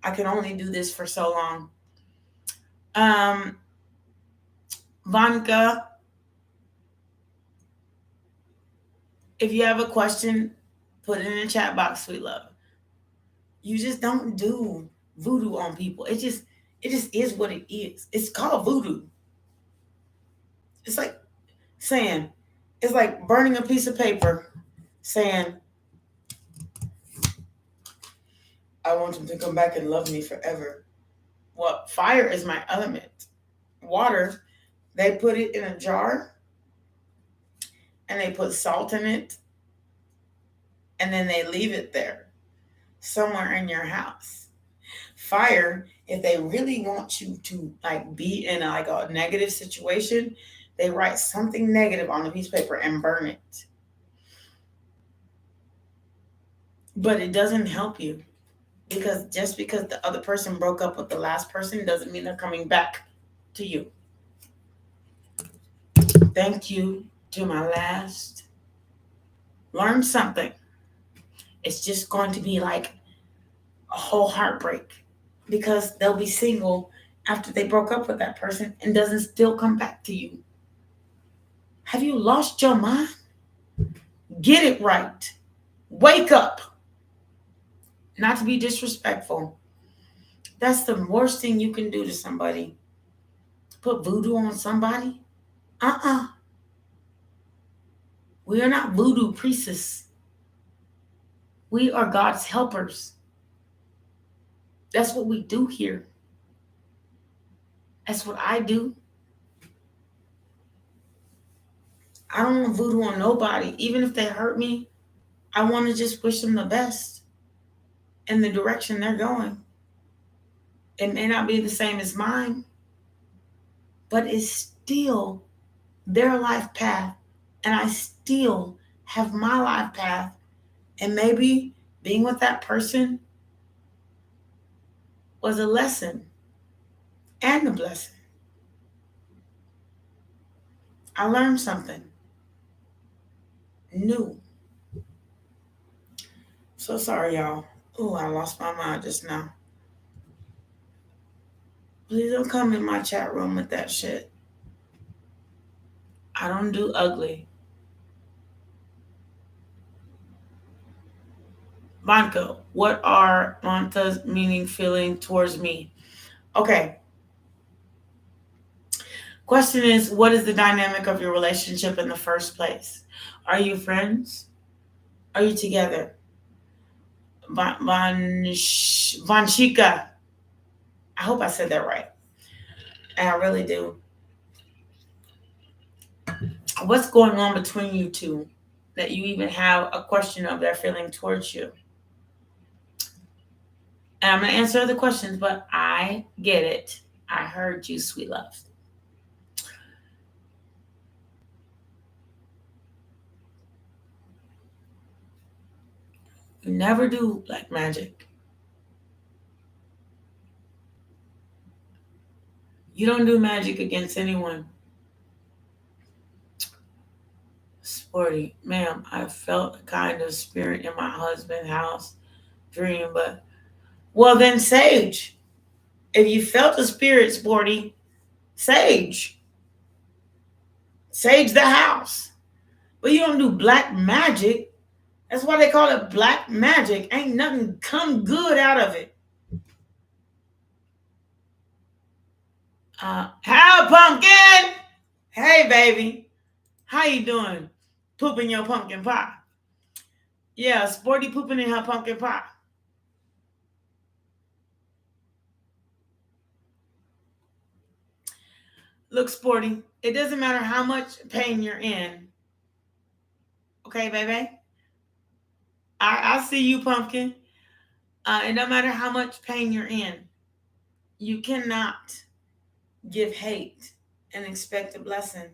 I can only do this for so long. Um, Vanka, if you have a question, put it in the chat box, sweet love. You just don't do voodoo on people. It just is what it is. It's called voodoo. It's like saying, it's like burning a piece of paper, saying, I want him to come back and love me forever. Well, fire is my element. Water, they put it in a jar and they put salt in it and then they leave it there somewhere in your house. Fire, if they really want you to like be in a negative situation, they write something negative on a piece of paper and burn it. But it doesn't help you because just because the other person broke up with the last person doesn't mean they're coming back to you. Thank you to my last. Learn something. It's just going to be like a whole heartbreak because they'll be single after they broke up with that person and doesn't still come back to you. Have you lost your mind? Get it right. Wake up. Not to be disrespectful. That's the worst thing you can do to somebody. Put voodoo on somebody? Uh-uh. We are not voodoo priests. We are God's helpers. That's what we do here. That's what I do. I don't want voodoo on nobody. Even if they hurt me, I want to just wish them the best in the direction they're going. It may not be the same as mine, but it's still their life path. And I still have my life path. And maybe being with that person was a lesson and a blessing. I learned something new. So sorry, y'all. Oh, I lost my mind just now. Please don't come in my chat room with that shit. I don't do ugly. Vanka, what are Manta's meaning feeling towards me? Okay. Question is, what is the dynamic of your relationship in the first place? Are you friends? Are you together? Vanchika. I hope I said that right. And I really do. What's going on between you two? that you even have a question of their feeling towards you. And I'm going to answer other questions, but I get it. I heard you, sweet love. You never do black magic. You don't do magic against anyone. Sporty, ma'am, I felt a kind of spirit in my husband's house dream, but well then sage. If you felt a spirit, Sporty, sage. Sage the house. But you don't do black magic. That's why they call it black magic. Ain't nothing come good out of it. Hi, pumpkin. Hey, baby. How you doing? Pooping your pumpkin pie. Yeah, Sporty pooping in her pumpkin pie. Look, Sporty, it doesn't matter how much pain you're in. Okay, baby? I see you, pumpkin. It don't matter how much pain you're in. You cannot give hate and expect a blessing.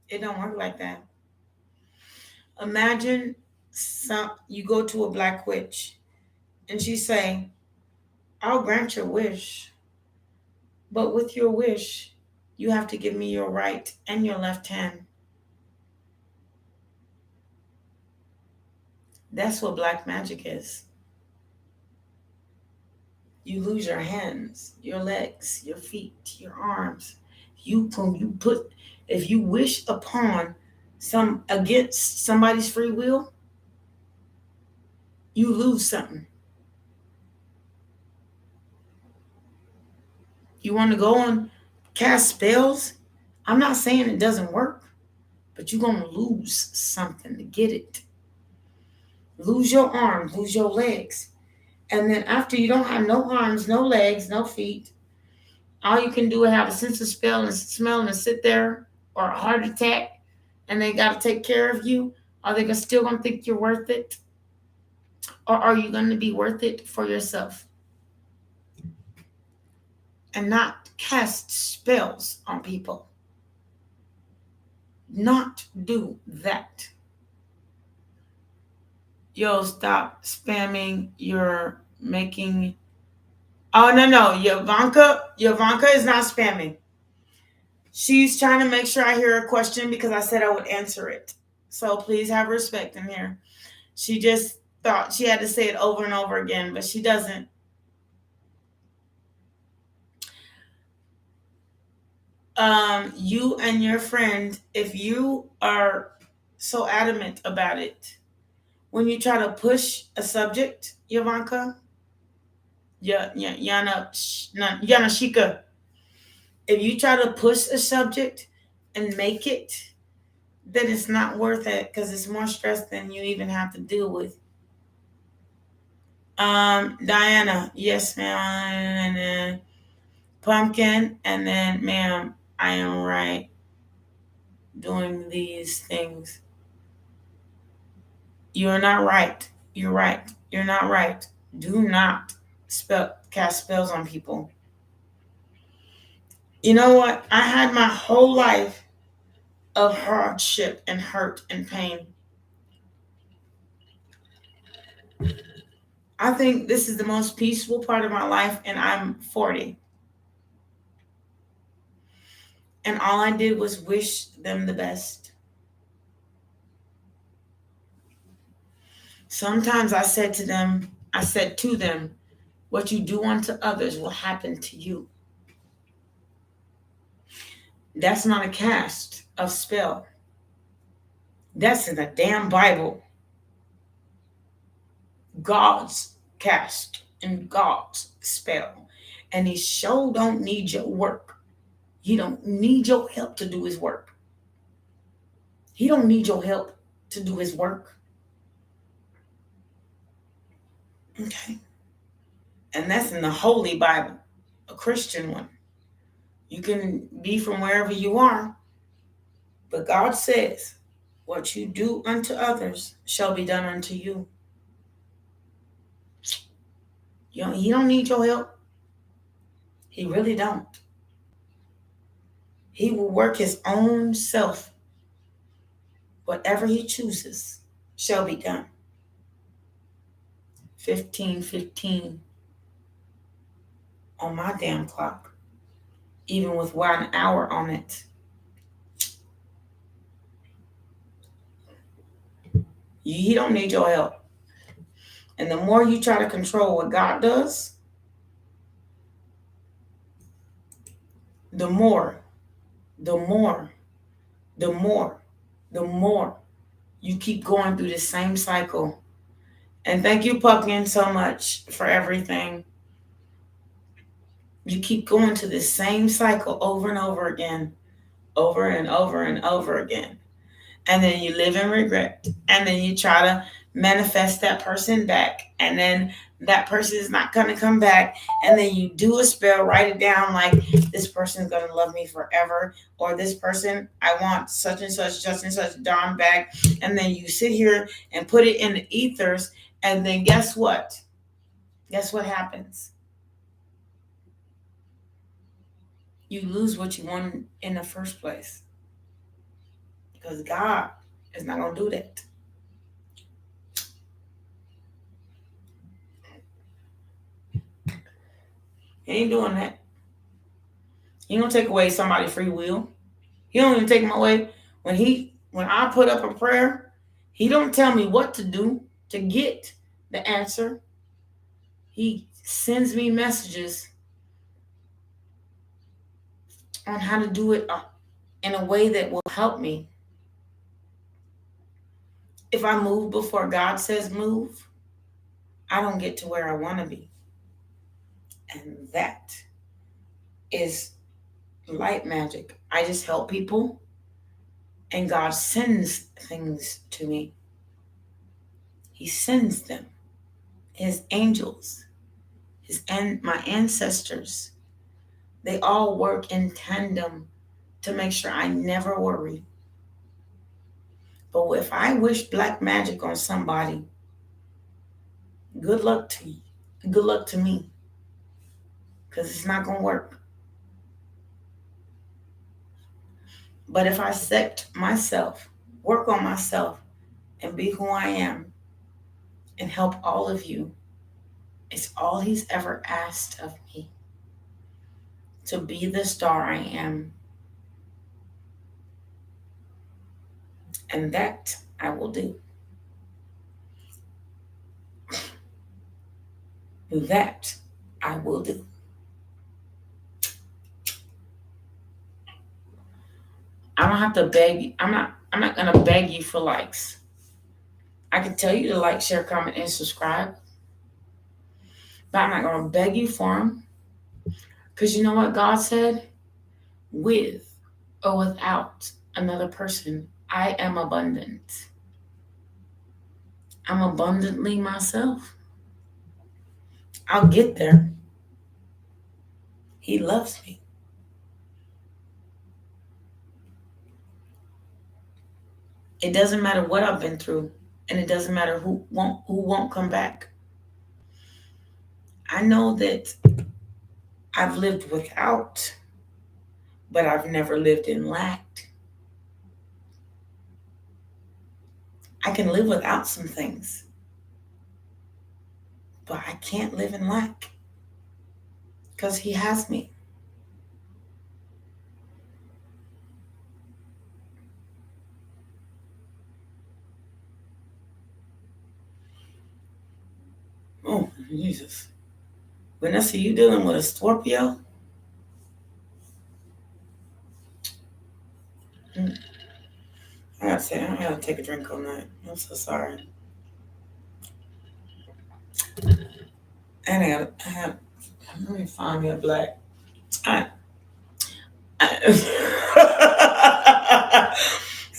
It don't work like that. Imagine you go to a black witch and she say, I'll grant your wish, but with your wish, you have to give me your right and your left hand. That's what black magic is. You lose your hands, your legs, your feet, your arms. If you wish upon against somebody's free will, you lose something. You want to go and cast spells? I'm not saying it doesn't work, but you're going to lose something to get it. Lose your arms, lose your legs. And then after you don't have no arms, no legs, no feet, all you can do is have a sense of smell and sit there, or a heart attack, and they got to take care of you. Are they still going to think you're worth it? Or are you going to be worth it for yourself? And not cast spells on people. Not do that. Yo, stop spamming. You're making... Oh, no. Yovanka is not spamming. She's trying to make sure I hear her question because I said I would answer it. So please have respect in here. She just thought she had to say it over and over again, but she doesn't. You and your friend, if you are so adamant about it, when you try to push a subject, Yovanka, Yana Shika, if you try to push a subject and make it, then it's not worth it because it's more stress than you even have to deal with. Diana, yes, ma'am. And then Pumpkin, and then, ma'am, I am right doing these things. You're not right. You're right. You're not right. Do not cast spells on people. You know what? I had my whole life of hardship and hurt and pain. I think this is the most peaceful part of my life, and I'm 40. And all I did was wish them the best. Sometimes I said to them, what you do unto others will happen to you. That's not a cast of spell. That's in the damn Bible. God's cast and God's spell. And he sure don't need your work. He don't need your help to do his work. He don't need your help to do his work. Okay. And that's in the Holy Bible, a Christian one. You can be from wherever you are, but God says What you do unto others shall be done unto you. He don't need your help. He really don't. He will work his own self. Whatever he chooses shall be done. 15:15 on my damn clock, even with 1 hour on it. He don't need your help. And the more you try to control what God does, the more you keep going through the same cycle. And thank you, Pumpkin, so much for everything. You keep going to the same cycle over and over again, over and over and over again. And then you live in regret. And then you try to manifest that person back. And then that person is not going to come back. And then you do a spell, write it down like, this person is going to love me forever. Or this person, I want such and such darn back. And then you sit here and put it in the ethers. And then guess what? Guess what happens? You lose what you wanted in the first place. Because God is not going to do that. He ain't doing that. He don't take away somebody's free will. He don't even take them away. When I put up a prayer, he don't tell me what to do to get the answer. He sends me messages on how to do it in a way that will help me. If I move before God says move, I don't get to where I want to be. And that is light magic. I just help people, and God sends things to me. He sends them. His angels, my ancestors, they all work in tandem to make sure I never worry. But if I wish black magic on somebody, good luck to you. Good luck to me. Because it's not going to work. But if I accept myself, work on myself, and be who I am, and help all of you, it's all he's ever asked of me. To be the star I am. And that I will do. That I will do. I don't have to beg you. I'm not gonna beg you for likes. I can tell you to like, share, comment, and subscribe. But I'm not gonna beg you for them. Because you know what God said? With or without another person, I am abundant. I'm abundantly myself. I'll get there. He loves me. It doesn't matter what I've been through, and it doesn't matter who won't come back. I know that I've lived without, but I've never lived in lack. I can live without some things, but I can't live in lack because he has me. Oh, Jesus. Vanessa, you dealing with a Scorpio? I gotta take a drink on that. I'm so sorry. And let me find me a black.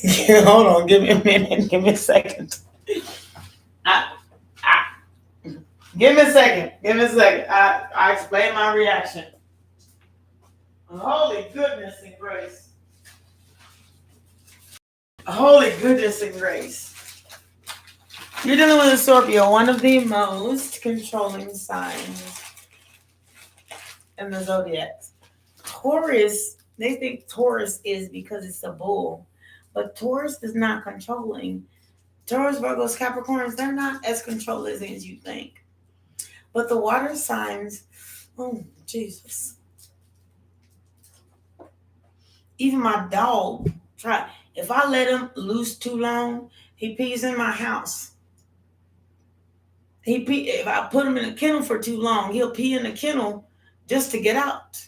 Yeah, hold on, give me a minute, give me a second. Give me a second. I explain my reaction. Holy goodness and grace. Holy goodness and grace. You're dealing with a Scorpio, one of the most controlling signs in the zodiac. Taurus, they think Taurus is because it's a bull, but Taurus is not controlling. Taurus, Virgos, Capricorns, they're not as controlling as you think. But the water signs, oh, Jesus. Even my dog, if I let him loose too long, he pees in my house. If I put him in a kennel for too long, he'll pee in the kennel just to get out.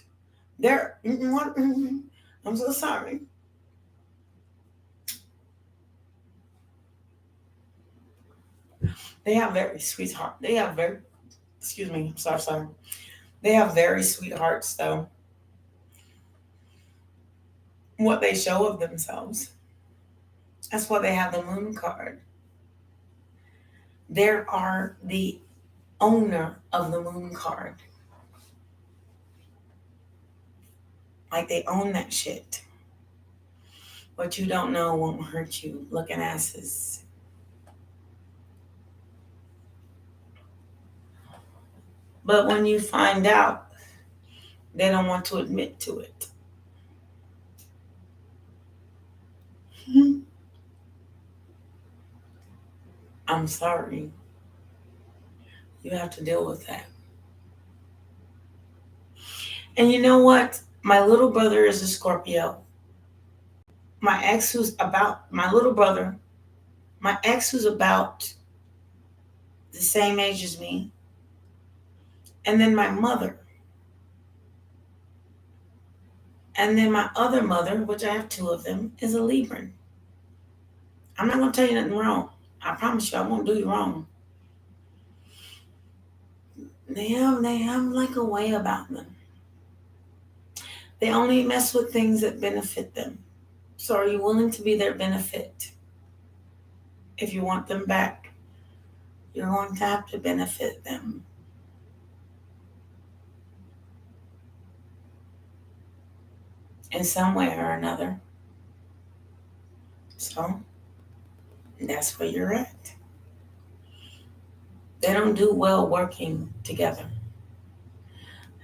I'm so sorry. They have very sweet heart. They have very, excuse me, sorry. They have very sweet hearts, though. What they show of themselves. That's why they have the moon card. They are the owner of the moon card. Like they own that shit. What you don't know won't hurt you. Looking asses. But when you find out, they don't want to admit to it. I'm sorry. You have to deal with that. And you know what? My little brother is a Scorpio. My ex who's about the same age as me. And then my mother. And then my other mother, which I have two of them, is a Libra. I'm not going to tell you nothing wrong. I promise you, I won't do you wrong. They have like a way about them. They only mess with things that benefit them. So are you willing to be their benefit? If you want them back, you're going to have to benefit them. In some way or another. So that's where you're at. They don't do well working together.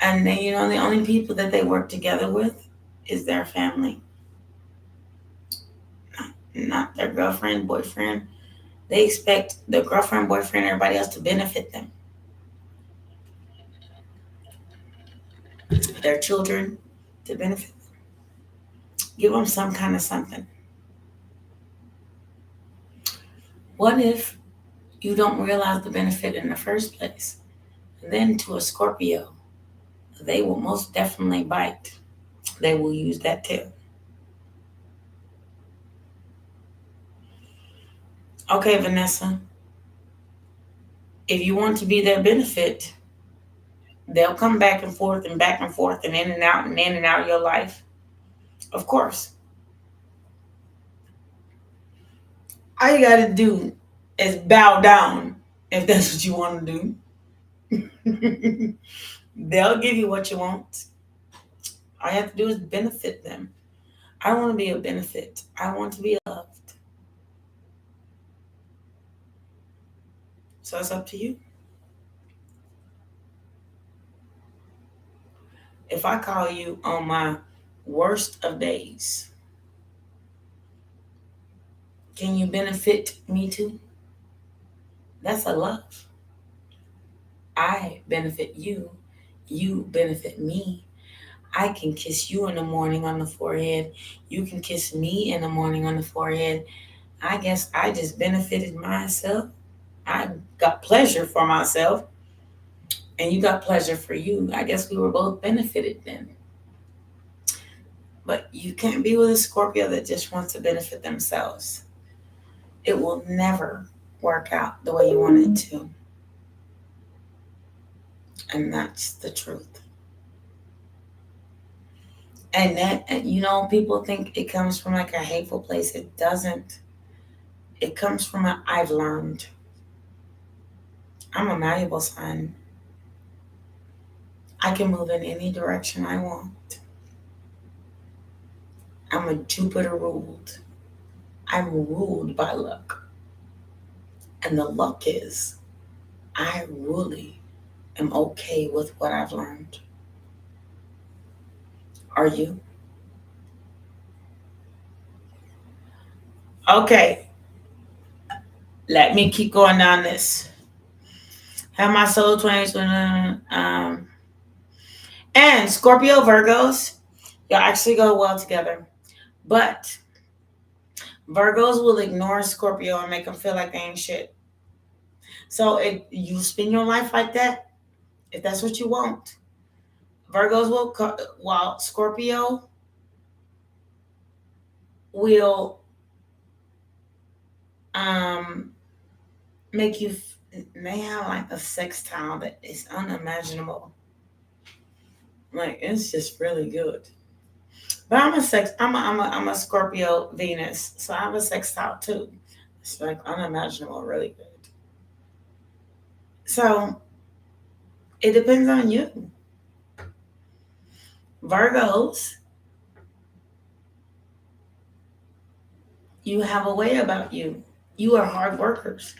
And then, the only people that they work together with is their family. Not their girlfriend, boyfriend. They expect their girlfriend, boyfriend, everybody else to benefit them. Their children to benefit them. Give them some kind of something. What if you don't realize the benefit in the first place? And then to a Scorpio, they will most definitely bite. They will use that tail. Okay, Vanessa. If you want to be their benefit, they'll come back and forth and in and out and in and out of your life. Of course. All you got to do is bow down if that's what you want to do. They'll give you what you want. All you have to do is benefit them. I don't want to be a benefit. I want to be loved. So it's up to you. If I call you on my worst of days, can you benefit me too? That's a love. I benefit you. You benefit me. I can kiss you in the morning on the forehead. You can kiss me in the morning on the forehead. I guess I just benefited myself. I got pleasure for myself. And you got pleasure for you. I guess we were both benefited then. But you can't be with a Scorpio that just wants to benefit themselves. It will never work out the way you want it to. And that's the truth. And that, people think it comes from like a hateful place. It doesn't. It comes from I've learned. I'm a malleable sign. I can move in any direction I want. I'm a Jupiter ruled. I'm ruled by luck. And the luck is I really am okay with what I've learned. Are you? Okay, let me keep going down this. Have my soul 20s, and Scorpio Virgos, y'all actually go well together. But Virgos will ignore Scorpio and make them feel like they ain't shit. So if you spend your life like that, if that's what you want, Virgos will, while Scorpio will um make you, they have like a sextile that is unimaginable. Like it's just really good. But I'm a Scorpio Venus, so I have a sextile too. It's like unimaginable, really good. So it depends on you. Virgos, you have a way about you. You are hard workers,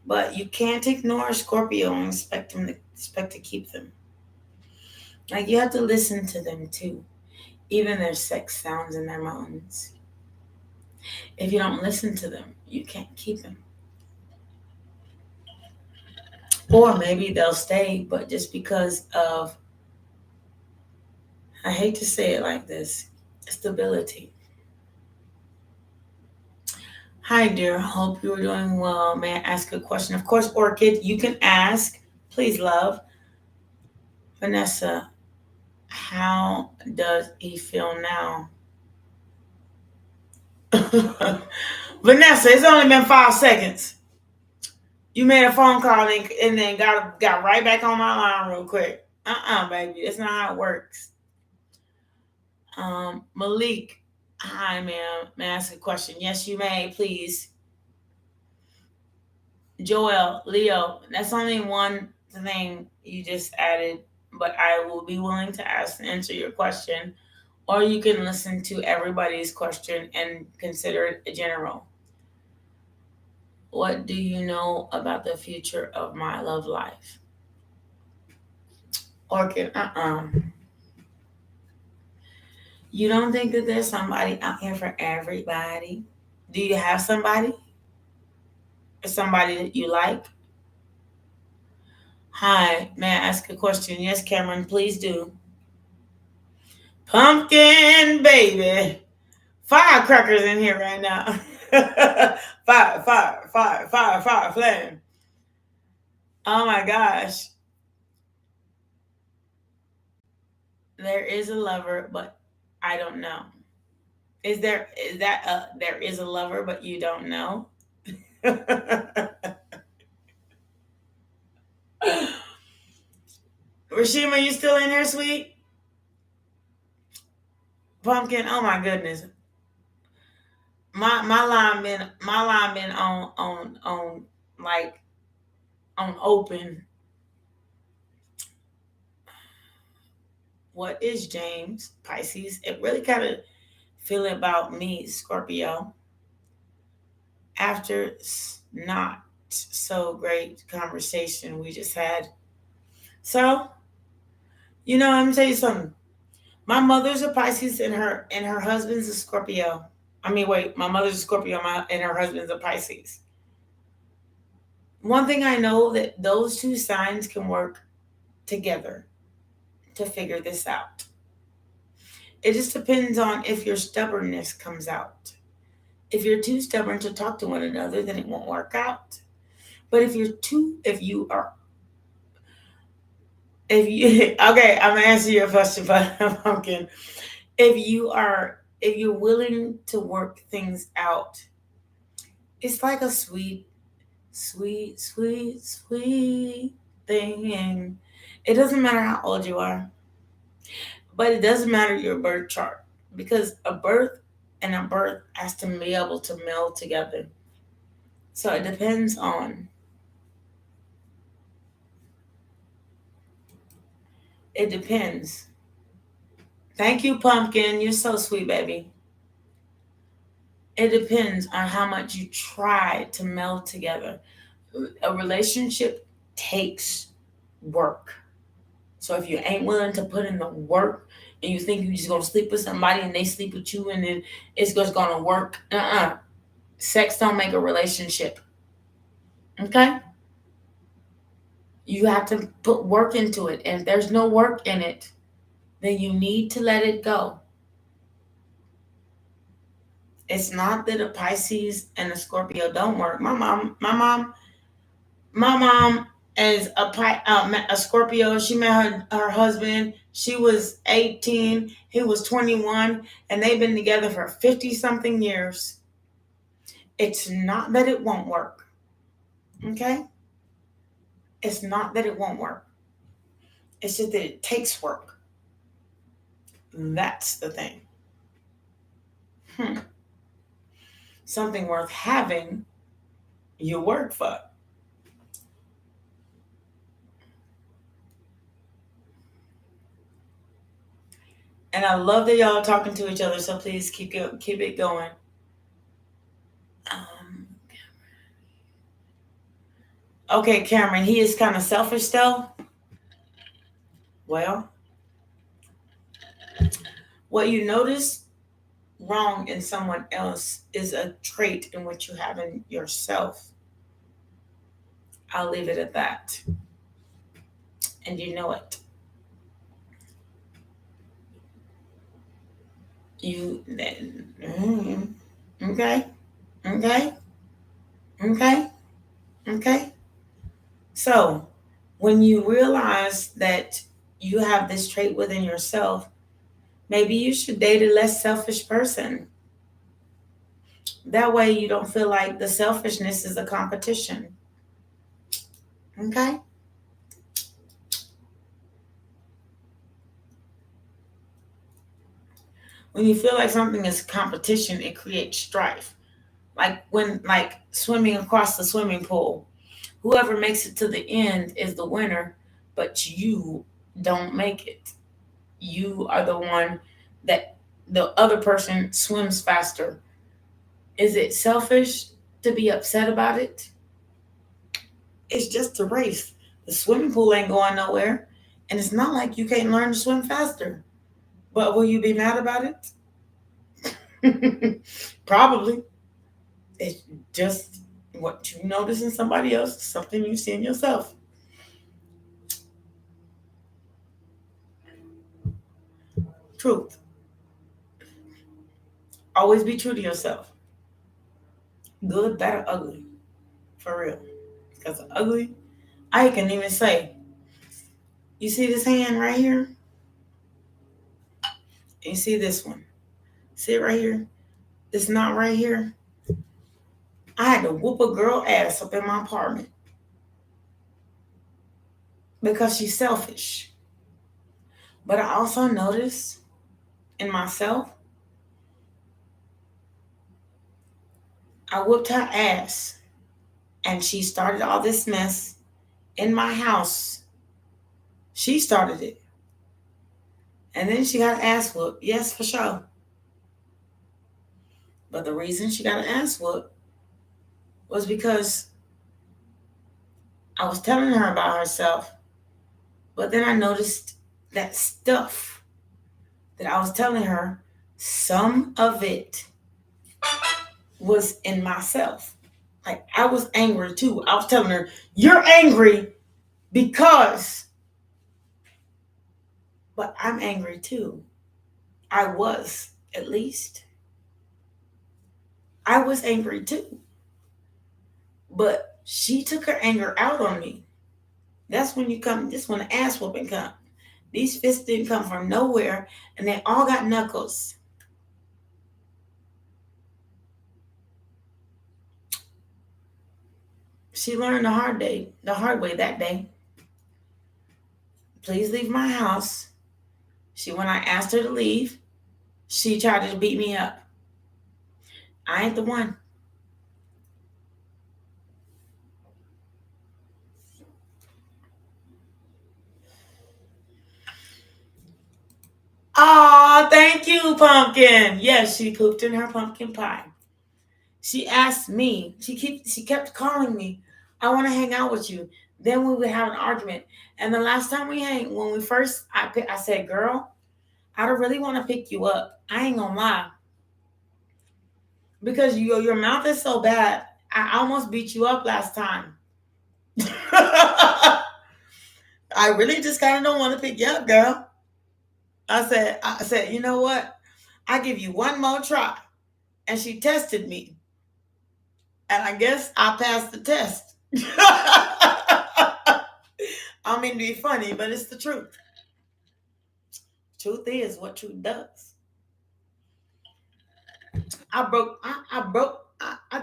but you can't ignore Scorpio and expect to keep them. Like you have to listen to them too, even their sex sounds in their moans. If you don't listen to them, you can't keep them. Or maybe they'll stay, but just because of, I hate to say it like this, stability. Hi, dear. Hope you're doing well. May I ask a question? Of course, Orchid, you can ask. Please, love. Vanessa, how does he feel now? Vanessa, it's only been 5 seconds. You made a phone call and then got right back on my line real quick. Baby. That's not how it works. Malik, hi, ma'am. May I ask a question? Yes, you may, please. Joel, Leo, that's only one thing you just added, but I will be willing to answer your question, or you can listen to everybody's question and consider it a general. What do you know about the future of my love life? Orchid, You don't think that there's somebody out here for everybody? Do you have somebody? Or somebody that you like? Hi, may I ask a question? Yes, Cameron, please do. Pumpkin baby. Firecrackers in here right now. Fire, flame. Oh my gosh. There is a lover, but I don't know. There is a lover, but you don't know? Rashima, you still in there, sweet? Pumpkin, oh my goodness. My line been on like on open. What is James? Pisces. It really kind of feel about me, Scorpio. After not so great conversation we just had. So, I'm gonna tell you something. My mother's a Pisces and her husband's a Scorpio. I mean, wait, my mother's a Scorpio and her husband's a Pisces. One thing I know that those two signs can work together to figure this out. It just depends on if your stubbornness comes out. If you're too stubborn to talk to one another, then it won't work out. But if okay, I'm gonna answer your question, but pumpkin. If you're willing to work things out, it's like a sweet, sweet, sweet, sweet thing. It doesn't matter how old you are, but it doesn't matter your birth chart because a birth and a birth has to be able to meld together. So it depends on. It depends. Thank you, Pumpkin. You're so sweet, baby. It depends on how much you try to meld together. A relationship takes work. So if you ain't willing to put in the work and you think you're just gonna sleep with somebody and they sleep with you and then it's just gonna work, sex don't make a relationship. Okay? You have to put work into it. And if there's no work in it, then you need to let it go. It's not that a Pisces and a Scorpio don't work. My mom is a Scorpio. She met her husband. She was 18. He was 21, and they've been together for 50 something years. It's not that it won't work. Okay? It's not that it won't work. It's just that it takes work. That's the thing. Something worth having, you work for. And I love that y'all are talking to each other, so please keep it going. Okay, Cameron, he is kind of selfish though. Well, what you notice wrong in someone else is a trait in what you have in yourself. I'll leave it at that. And you know it. Okay, okay, okay, okay. So when you realize that you have this trait within yourself, maybe you should date a less selfish person. That way you don't feel like the selfishness is a competition. Okay? When you feel like something is competition, it creates strife. Like swimming across the swimming pool. Whoever makes it to the end is the winner, but you don't make it. You are the one that the other person swims faster. Is it selfish to be upset about it? It's just a race. The swimming pool ain't going nowhere. And it's not like you can't learn to swim faster. But will you be mad about it? Probably. It's just what you notice in somebody else, something you see in yourself. Truth. Always be true to yourself. Good, bad, or ugly. For real. Because ugly, I can even say, you see this hand right here? You see this one? See it right here? This knot right here? I had to whoop a girl ass up in my apartment because she's selfish. But I also noticed in myself, I whooped her ass and she started all this mess in my house. She started it. And then she got ass whooped. Yes, for sure. But the reason she got an ass whooped was because I was telling her about herself. But then I noticed that stuff that I was telling her, some of it was in myself. Like I was angry too. I was telling her, you're angry because, but I'm angry too. I was, at least. I was angry too. But she took her anger out on me. That's when this when the ass whooping come. These fists didn't come from nowhere and they all got knuckles. She learned the hard way that day. Please leave my house. When I asked her to leave, she tried to beat me up. I ain't the one. Aw, thank you, pumpkin. Yes, she pooped in her pumpkin pie. She asked me, she kept calling me, I want to hang out with you. Then we would have an argument. And the last time when we first, I said, girl, I don't really want to pick you up. I ain't gonna lie. Because your mouth is so bad. I almost beat you up last time. I really just kind of don't want to pick you up, girl. I said, you know what? I give you one more try. And she tested me. And I guess I passed the test. I mean to be funny, but it's the truth. Truth is what truth does. I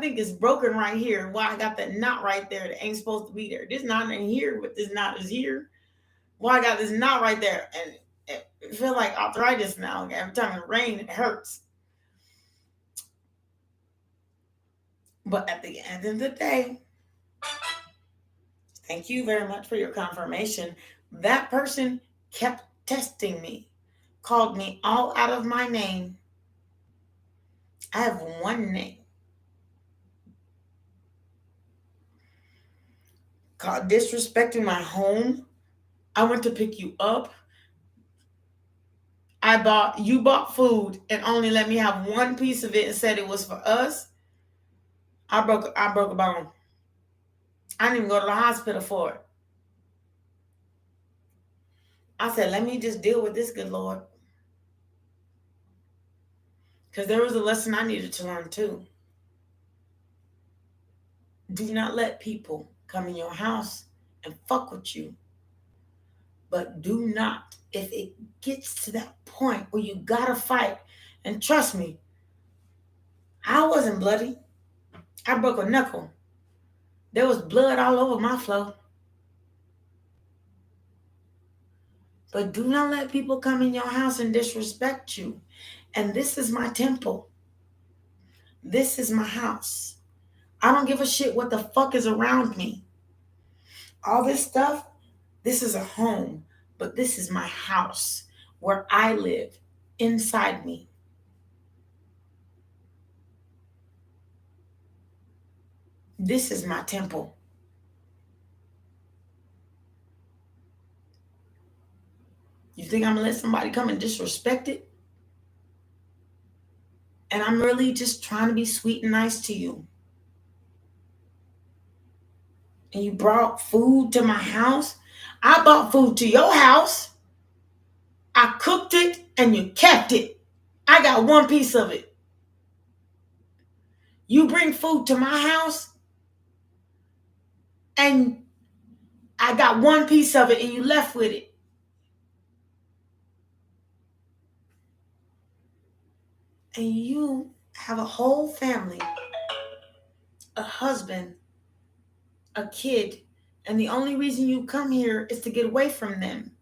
think it's broken right here. Why I got that knot right there that ain't supposed to be there. This knot in here, but this knot is here. Why I got this knot right there. And it feels like arthritis now. Every time it rains, it hurts. But at the end of the day, thank you very much for your confirmation. That person kept testing me, called me all out of my name. I have one name. Called disrespecting my home. I went to pick you up. You bought food and only let me have one piece of it and said it was for us. I broke a bone. I didn't even go to the hospital for it. I said, let me just deal with this, good Lord. Because there was a lesson I needed to learn too. Do not let people come in your house and fuck with you. But do not, if it gets to that point where you gotta fight, and trust me, I wasn't bloody. I broke a knuckle. There was blood all over my floor. But do not let people come in your house and disrespect you. And this is my temple. This is my house. I don't give a shit what the fuck is around me. All this stuff, this is a home. But this is my house where I live inside me. This is my temple. You think I'm going to let somebody come and disrespect it? And I'm really just trying to be sweet and nice to you. And you brought food to my house? I brought food to your house. I cooked it and you kept it. I got one piece of it. You bring food to my house and I got one piece of it and you left with it. And you have a whole family, a husband, a kid, and the only reason you come here is to get away from them.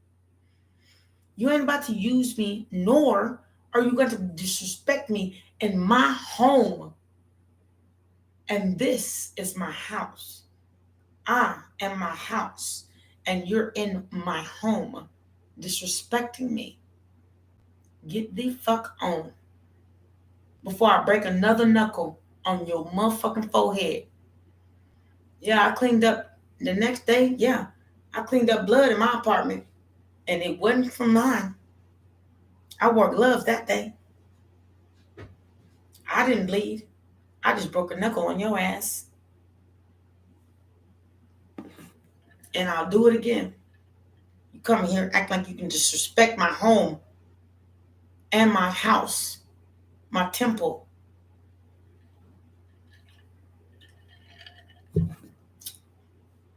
You ain't about to use me, nor are you going to disrespect me in my home. And this is my house. I am my house, and you're in my home disrespecting me. Get the fuck on before I break another knuckle on your motherfucking forehead. Yeah, I cleaned up the next day. Yeah, I cleaned up blood in my apartment, and it wasn't from mine. I wore gloves that day. I didn't bleed. I just broke a knuckle on your ass. And I'll do it again. You come here and act like you can disrespect my home and my house, my temple.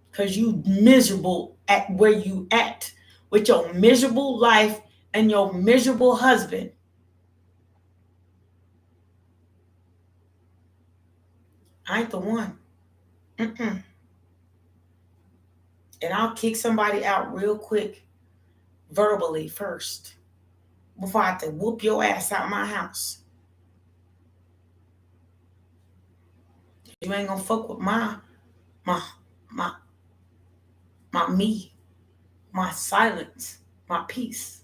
Because you miserable at where you at with your miserable life and your miserable husband. I ain't the one. Mm-mm. And I'll kick somebody out real quick, verbally first, before I have to whoop your ass out my house. You ain't gonna fuck with my me, my silence, my peace.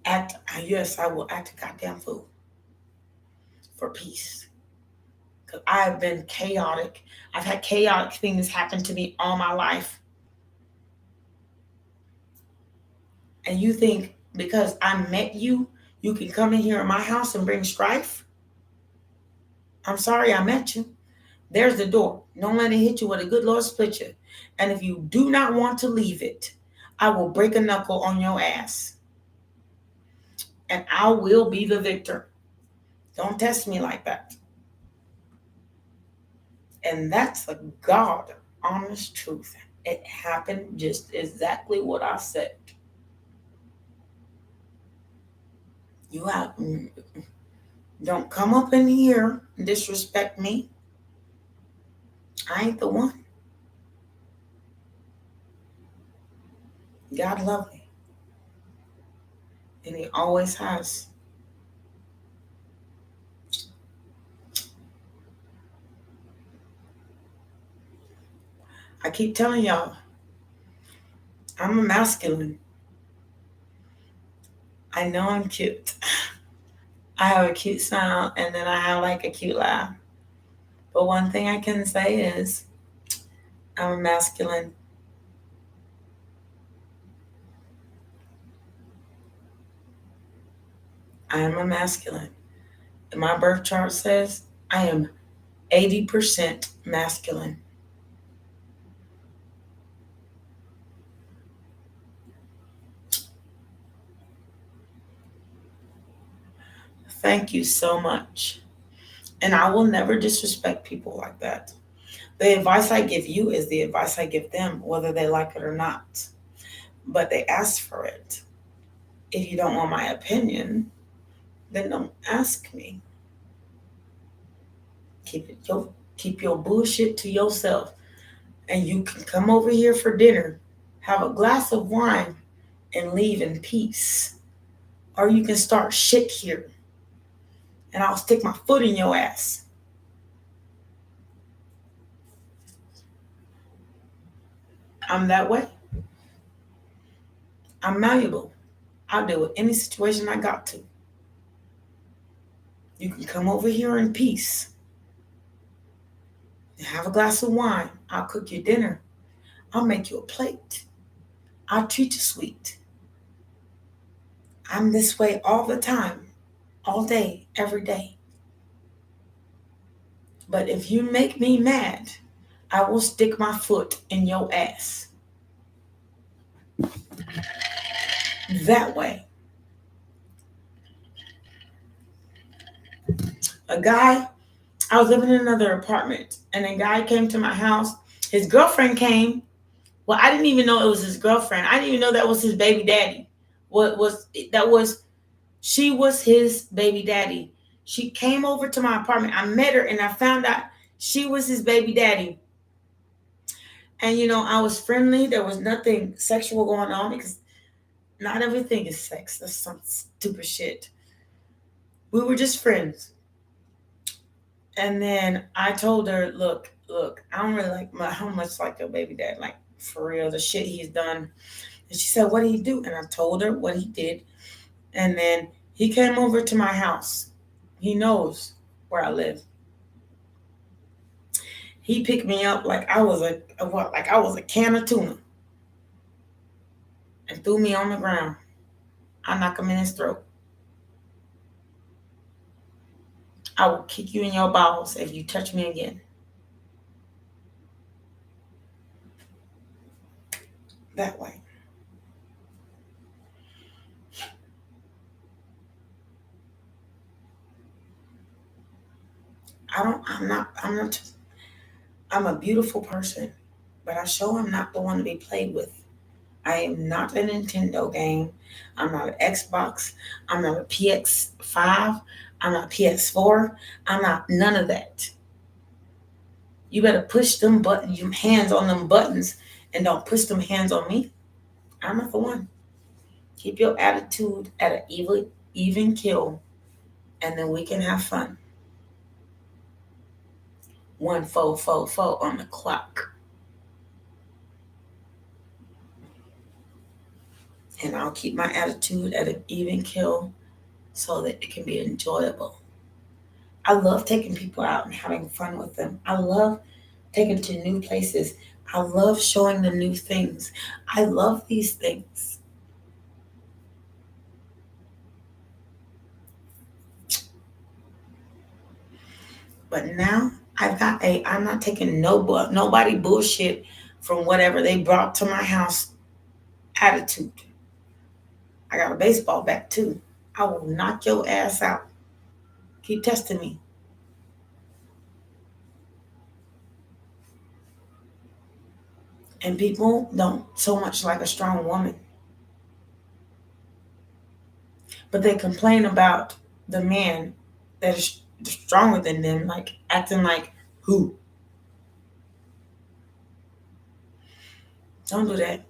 Yes, I will act a goddamn fool for peace. Because I've been chaotic. I've had chaotic things happen to me all my life. And you think because I met you, you can come in here in my house and bring strife? I'm sorry I met you. There's the door. Don't let it hit you with a good Lord split you. And if you do not want to leave it, I will break a knuckle on your ass. And I will be the victor. Don't test me like that. And that's a God honest truth. It happened just exactly what I said. You have, don't come up in here and disrespect me. I ain't the one. God love me. And he always has. I keep telling y'all, I'm a masculine. I know I'm cute. I have a cute smile and then I have like a cute laugh. But one thing I can say is I'm a masculine. I am a masculine. And my birth chart says I am 80% masculine. Thank you so much. And I will never disrespect people like that. The advice I give you is the advice I give them, whether they like it or not. But they ask for it. If you don't want my opinion, then don't ask me. Keep your bullshit to yourself. And you can come over here for dinner, have a glass of wine, and leave in peace. Or you can start shit here. And I'll stick my foot in your ass. I'm that way. I'm malleable. I'll deal with any situation I got to. You can come over here in peace. Have a glass of wine. I'll cook you dinner. I'll make you a plate. I'll treat you sweet. I'm this way all the time, all day, every day. But if you make me mad, I will stick my foot in your ass. That way. I was living in another apartment, and a guy came to my house. His girlfriend came. Well, I didn't even know it was his girlfriend. I didn't even know that was his baby daddy. She was his baby daddy. She came over to my apartment. I met her and I found out she was his baby daddy. And I was friendly. There was nothing sexual going on because not everything is sex. That's some stupid shit. We were just friends. And then I told her, look, I don't really how much like your baby dad, like for real, the shit he's done. And she said, what did he do? And I told her what he did. And then he came over to my house. He knows where I live. He picked me up like I was a can of tuna and threw me on the ground. I knock him in his throat. I will kick you in your bowels if you touch me again. That way. I'm a beautiful person, but I sure am not the one to be played with. I am not a Nintendo game. I'm not an Xbox. I'm not a PS5. I'm not PS4. I'm not none of that. You better push your hands on them buttons and don't push them hands on me. I'm not the one. Keep your attitude at an even kill, and then we can have fun. 1444 on the clock. And I'll keep my attitude at an even keel so that it can be enjoyable. I love taking people out and having fun with them. I love taking to new places. I love showing them new things. I love these things. But now I'm not taking nobody bullshit from whatever they brought to my house attitude. I got a baseball bat too. I will knock your ass out. Keep testing me. And people don't so much like a strong woman. But they complain about the man that is stronger than them, like acting like who? Don't do that.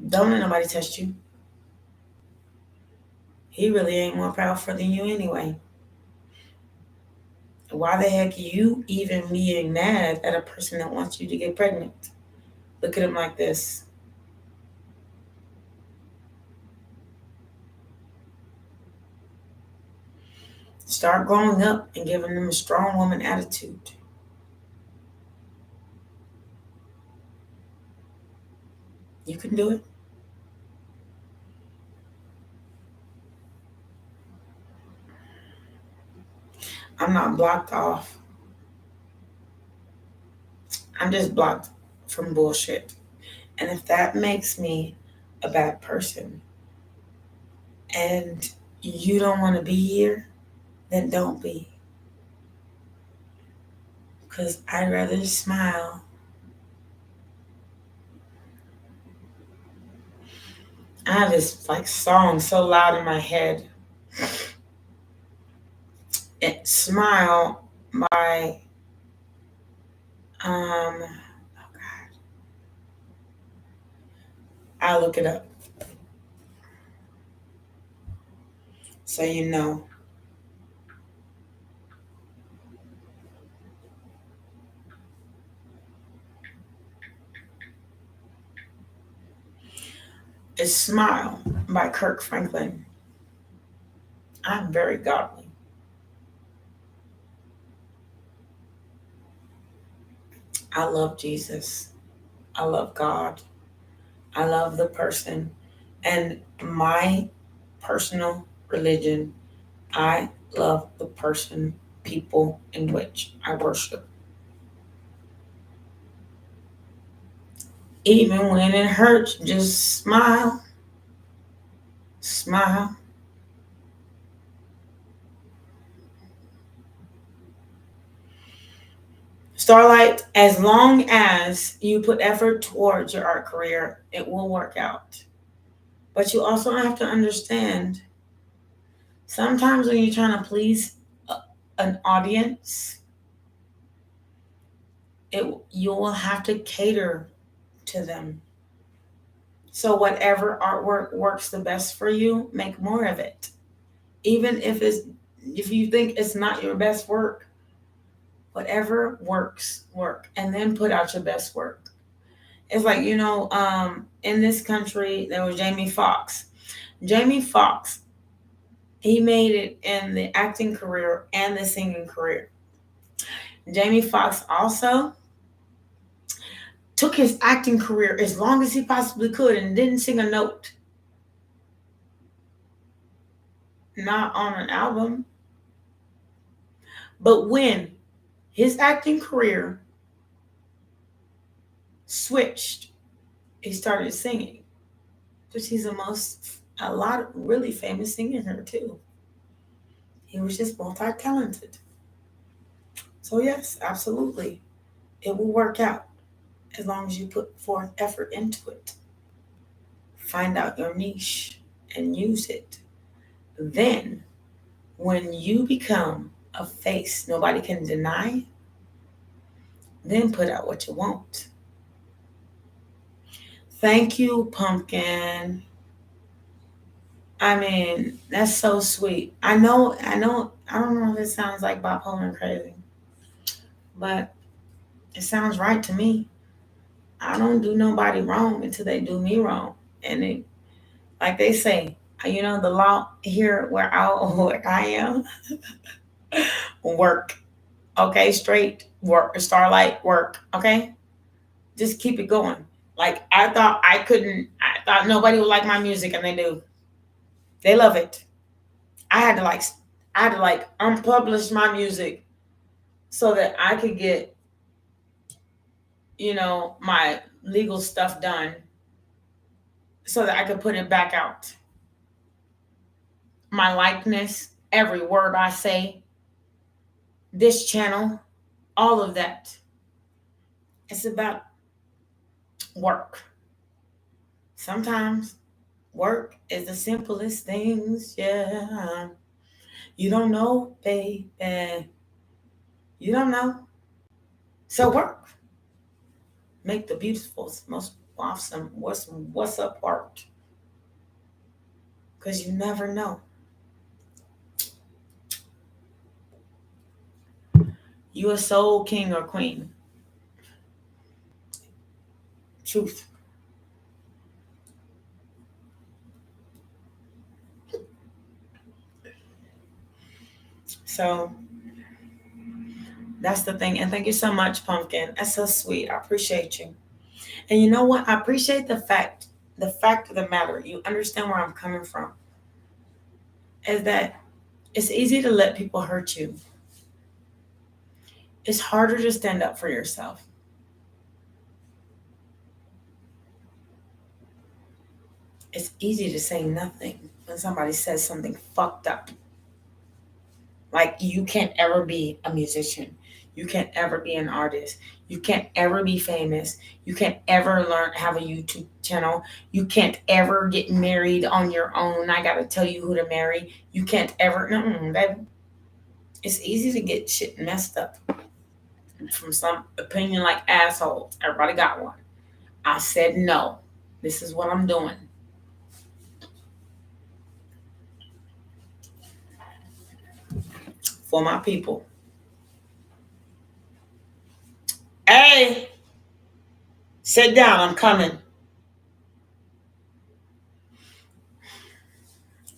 Don't let nobody test you. He really ain't more powerful than you anyway. Why the heck you even being mad at a person that wants you to get pregnant? Look at him like this. Start growing up and giving them a strong woman attitude. You can do it. I'm not blocked off. I'm just blocked from bullshit. And if that makes me a bad person and you don't want to be here, then don't be. Because I'd rather smile. I have this like song so loud in my head. Smile by oh God. I'll look it up. So you know. It's Smile by Kirk Franklin. I'm very godly. I love Jesus. I love God. I love the person. And my personal religion, I love the person, people in which I worship. Even when it hurts, just smile. Smile. Starlight, as long as you put effort towards your art career, it will work out. But you also have to understand sometimes when you're trying to please an audience, you will have to cater to them. So whatever artwork works the best for you, make more of it. Even if you think it's not your best work, whatever works, work. And then put out your best work. It's like, in this country, there was Jamie Foxx. Jamie Foxx, he made it in the acting career and the singing career. Jamie Foxx also took his acting career as long as he possibly could and didn't sing a note. Not on an album. But when his acting career switched, he started singing. Because he's a lot of really famous singing here too. He was just multi-talented. So yes, absolutely. It will work out as long as you put forth effort into it. Find out your niche and use it. Then, when you become a face nobody can deny, then put out what you want. Thank you, Pumpkin. I mean, that's so sweet. I don't know if it sounds like bipolar and crazy, but it sounds right to me. I don't do nobody wrong until they do me wrong. And it, like they say, the law here where I am, work. Okay, straight work, starlight work. Okay, just keep it going. Like I thought nobody would like my music, and they do. They love it. I had to like, unpublish my music so that I could get, my legal stuff done, so that I could put it back out. My likeness, every word I say, this channel, all of that. It's about work. Sometimes work is the simplest things, yeah. You don't know, baby. You don't know. So work. Make the beautiful, most awesome, what's up art. Because you never know. You a soul king or queen. Truth. So that's the thing. And thank you so much, Pumpkin. That's so sweet. I appreciate you. And you know what? I appreciate the fact of the matter. You understand where I'm coming from. Is that it's easy to let people hurt you. It's harder to stand up for yourself. It's easy to say nothing when somebody says something fucked up. Like you can't ever be a musician. You can't ever be an artist. You can't ever be famous. You can't ever have a YouTube channel. You can't ever get married on your own. I gotta tell you who to marry. You can't ever. No, it's easy to get shit messed up from some opinion like asshole. Everybody got one. I said no. This is what I'm doing for my people. Hey, sit down. I'm coming.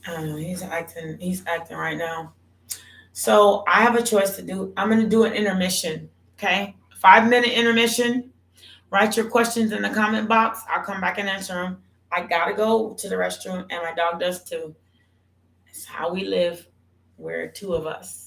He's acting. He's acting right now. So I have a choice to do. I'm going to do an intermission. Okay, 5 minute intermission. Write your questions in the comment box. I'll come back and answer them. I gotta go to the restroom, and my dog does too. It's how we live. We're two of us.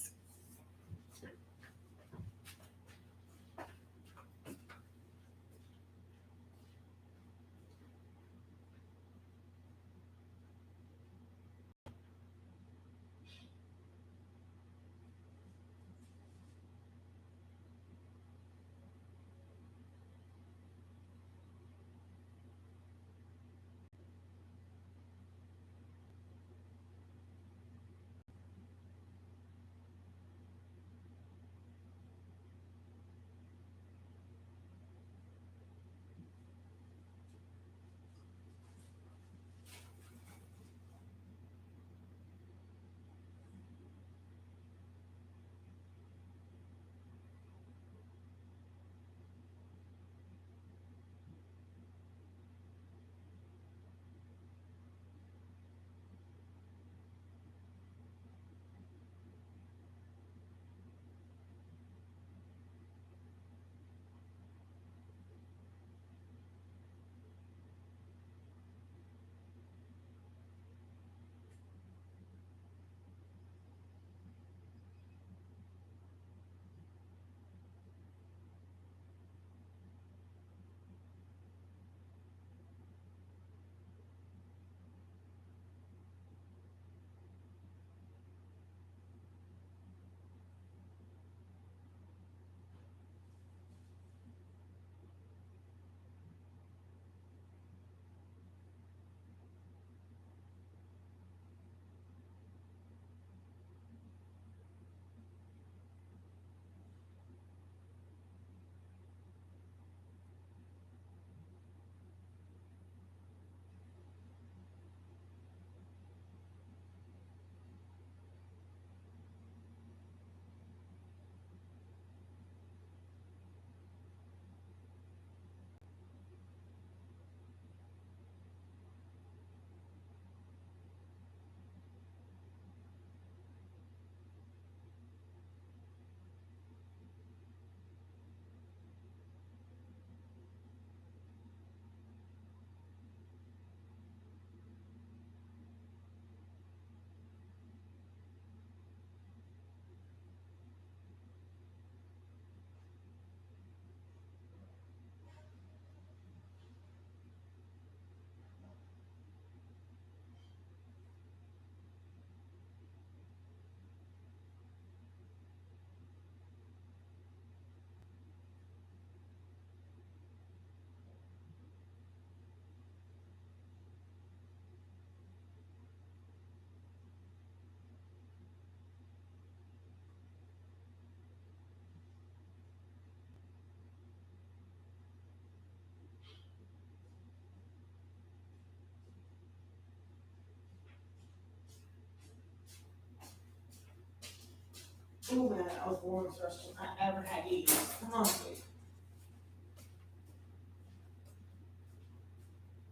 Oh man, I was born with first time I ever had eagles. Come on, baby.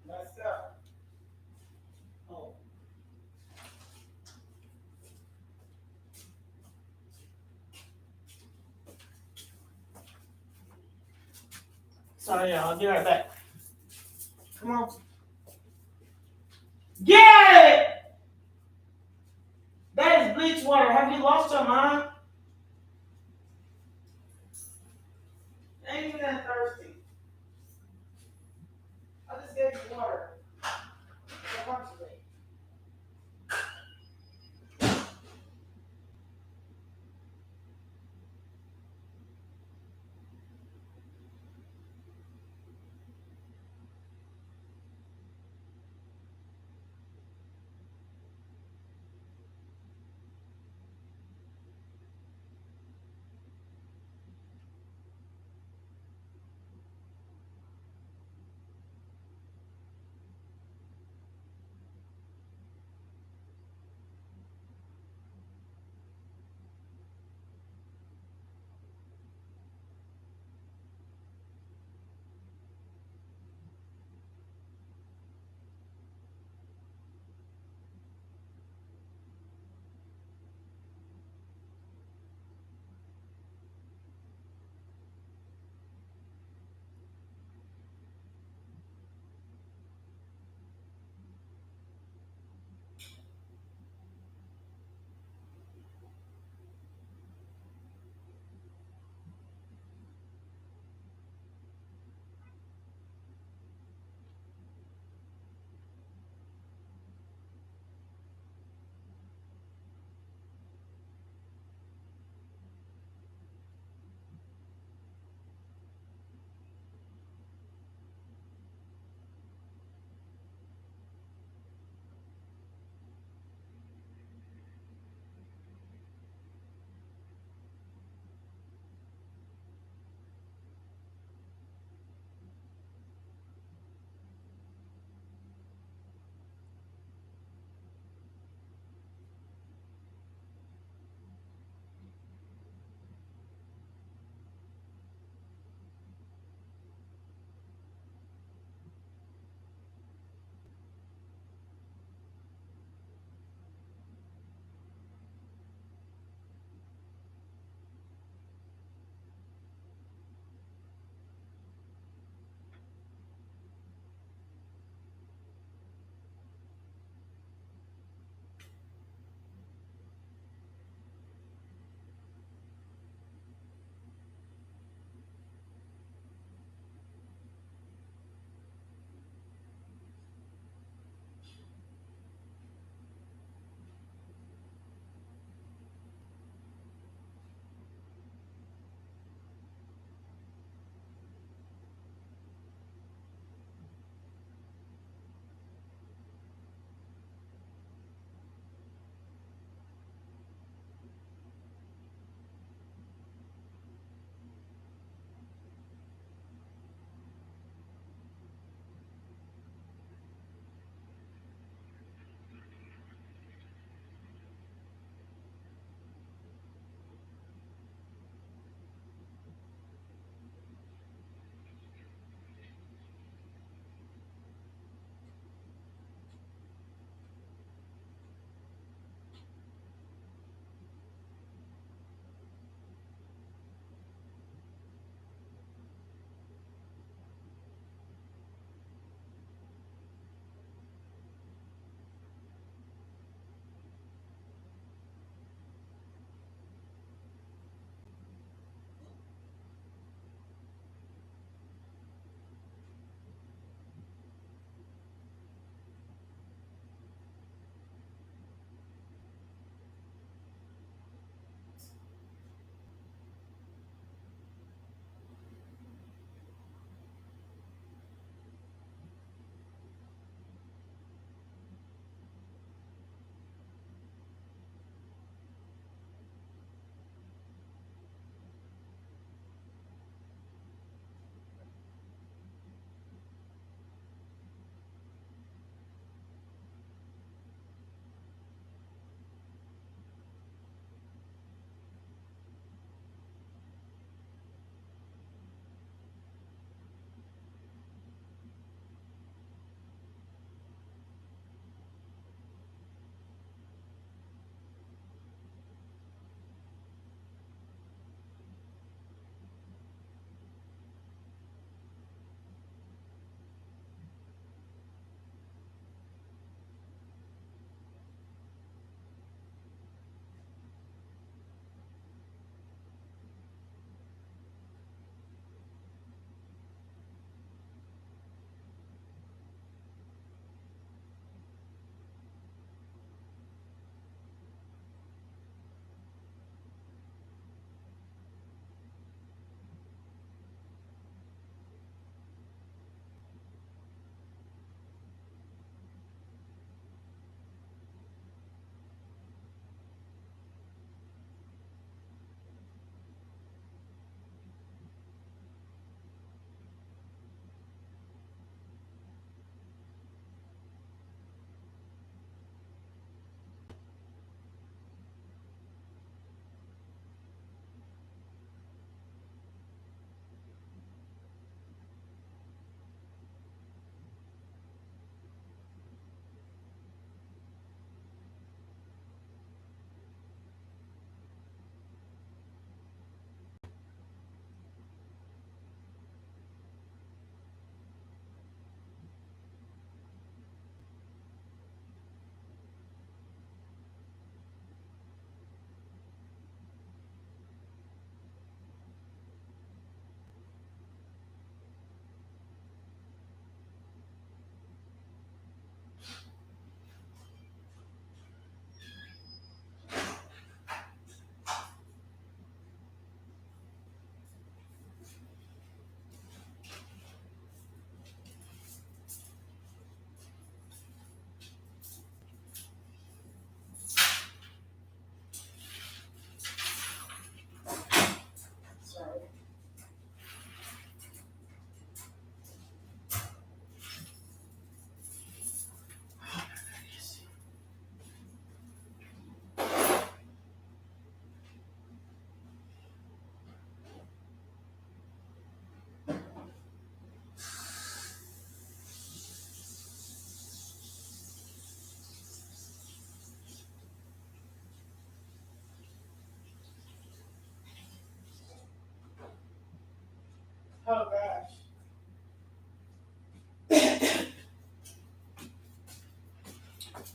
Let's go. Oh. Sorry, y'all. I'll be right back. Come on. Get it! That is bleach water. Have you lost your mind? Ain't even that thirsty. I just gave you water. So comfortably. Oh gosh.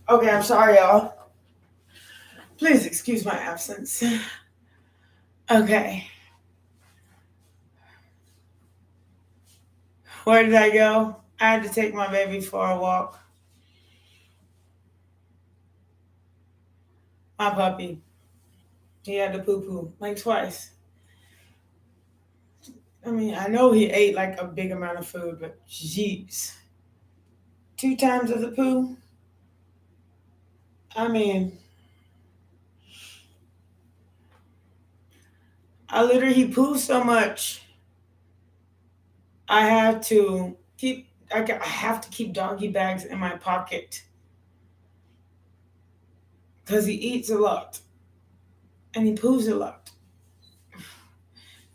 Okay, I'm sorry, y'all. Please excuse my absence. Okay. Where did I go? I had to take my baby for a walk. My puppy. He had to poo poo like twice. I mean, I know he ate like a big amount of food, but jeez. 2 times of the poo? I mean, he poos so much. I have to keep doggy bags in my pocket because he eats a lot and he poos a lot.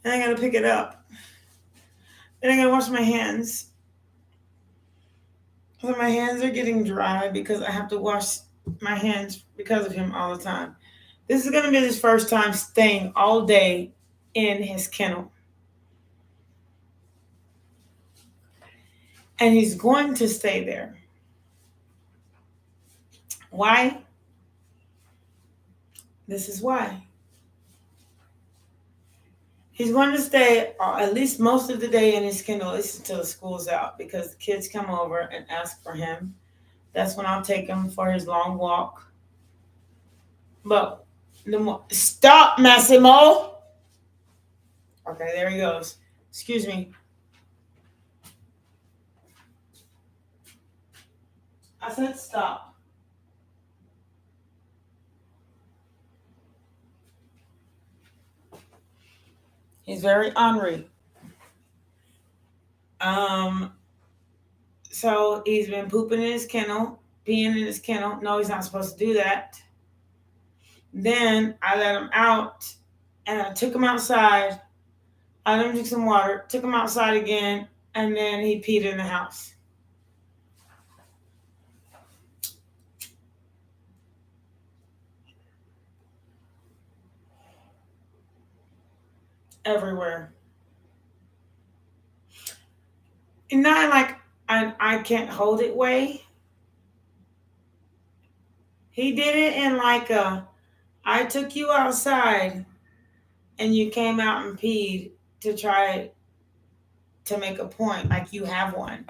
And I gotta pick it up. Then I gotta wash my hands. So my hands are getting dry because I have to wash my hands because of him all the time. This is gonna be his first time staying all day in his kennel. And he's going to stay there. Why? This is why. He's going to stay at least most of the day in his kennel, at least until the school's out, because the kids come over and ask for him. That's when I'll take him for his long walk. But stop, Massimo. Okay, there he goes. Excuse me. I said stop. He's very ornery. So he's been pooping in his kennel, peeing in his kennel. No, he's not supposed to do that. Then I let him out and I took him outside. I let him drink some water, took him outside again, and then he peed in the house. Everywhere. And not like I can't hold it way. He did it in like I took you outside and you came out and peed to try to make a point, like you have one.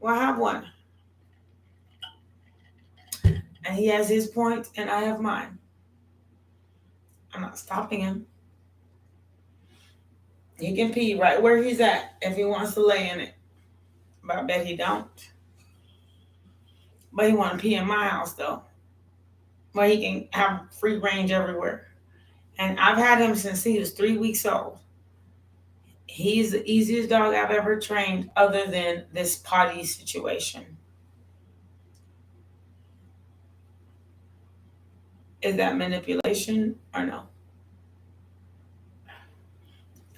Well, I have one. And he has his point and I have mine. I'm not stopping him. He can pee right where he's at if he wants to lay in it. But I bet he don't. But he want to pee in my house though. Where he can have free range everywhere. And I've had him since he was 3 weeks old. He's the easiest dog I've ever trained other than this potty situation. Is that manipulation or no?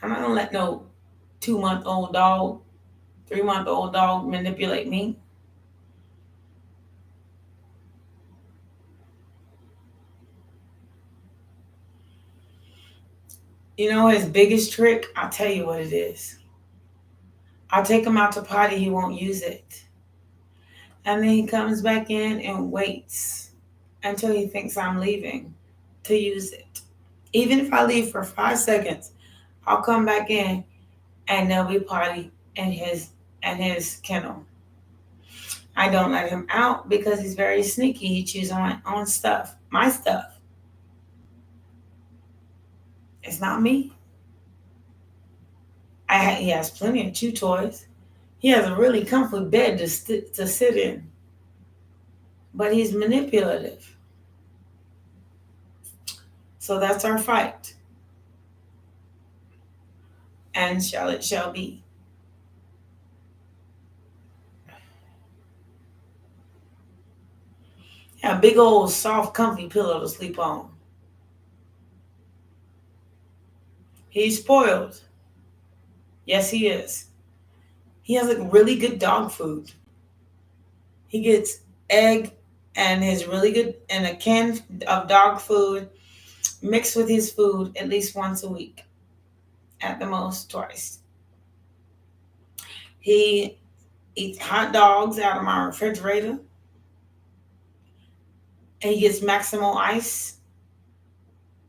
I'm not gonna let no 2-month-old dog, 3-month-old dog manipulate me. You know his biggest trick? I'll tell you what it is. I'll take him out to potty, he won't use it. And then he comes back in and waits until he thinks I'm leaving to use it. Even if I leave for 5 seconds, I'll come back in and there'll be potty in his kennel. I don't let him out because he's very sneaky. He chews on my own stuff, my stuff. It's not me. He has plenty of chew toys. He has a really comfy bed to sit in. But he's manipulative. So that's our fight. And it shall be. Yeah, a big old soft comfy pillow to sleep on. He's spoiled. Yes, he is. He has like really good dog food. He gets egg and his really good and a can of dog food mixed with his food at least once a week. at the most twice. He eats hot dogs out of my refrigerator. And he gets maximal ice.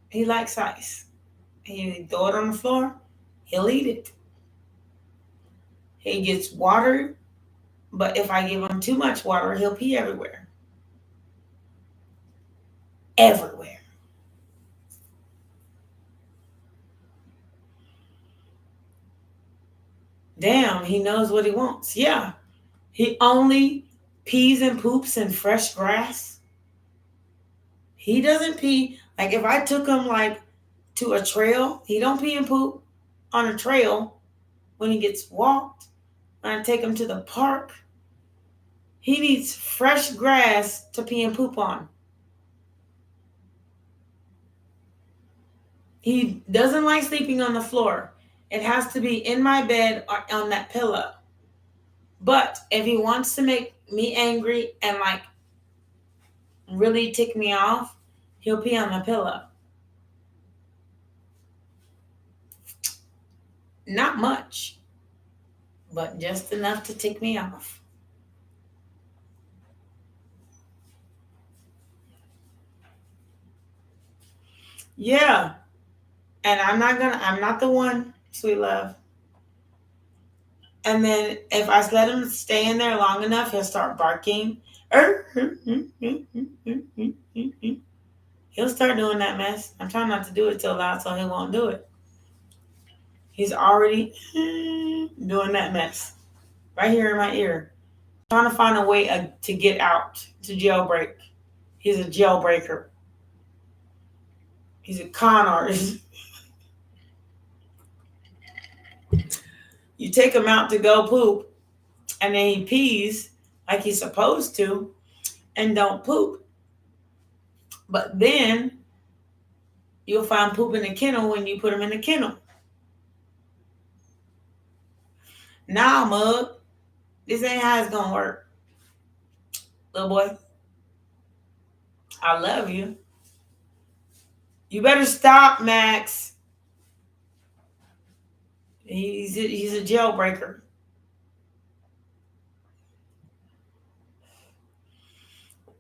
He likes ice. He throw it on the floor, he'll eat it. He gets water, but if I give him too much water, he'll pee everywhere. Everywhere. Damn, he knows what he wants. Yeah. He only pees and poops in fresh grass. He doesn't pee. Like if I took him like to a trail, he don't pee and poop on a trail when he gets walked. When I take him to the park, he needs fresh grass to pee and poop on. He doesn't like sleeping on the floor. It has to be in my bed or on that pillow. But if he wants to make me angry and like really tick me off, he'll pee on the pillow. Not much, but just enough to tick me off. Yeah. And I'm not the one, sweet love. And then if I let him stay in there long enough, he'll start barking. He'll start doing that mess. I'm trying not to do it too loud so he won't do it. He's already doing that mess right here in my ear. Trying to find a way to get out, to jailbreak. He's a jailbreaker. He's a con artist. You take him out to go poop, and then he pees like he's supposed to, and don't poop. But then you'll find poop in the kennel when you put him in the kennel. Nah, mug, this ain't how it's gonna work. Little boy, I love you. You better stop, Max. He's a jailbreaker.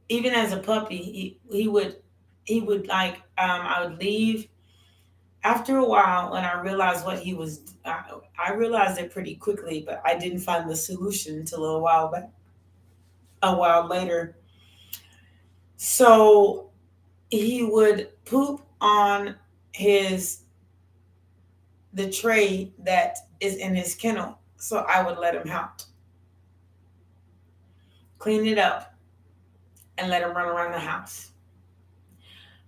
Even as a puppy, he would like I would leave. After a while, when I realized what he was, I realized it pretty quickly, but I didn't find the solution until a while later. So he would poop on the tray that is in his kennel. So I would let him out, clean it up, and let him run around the house.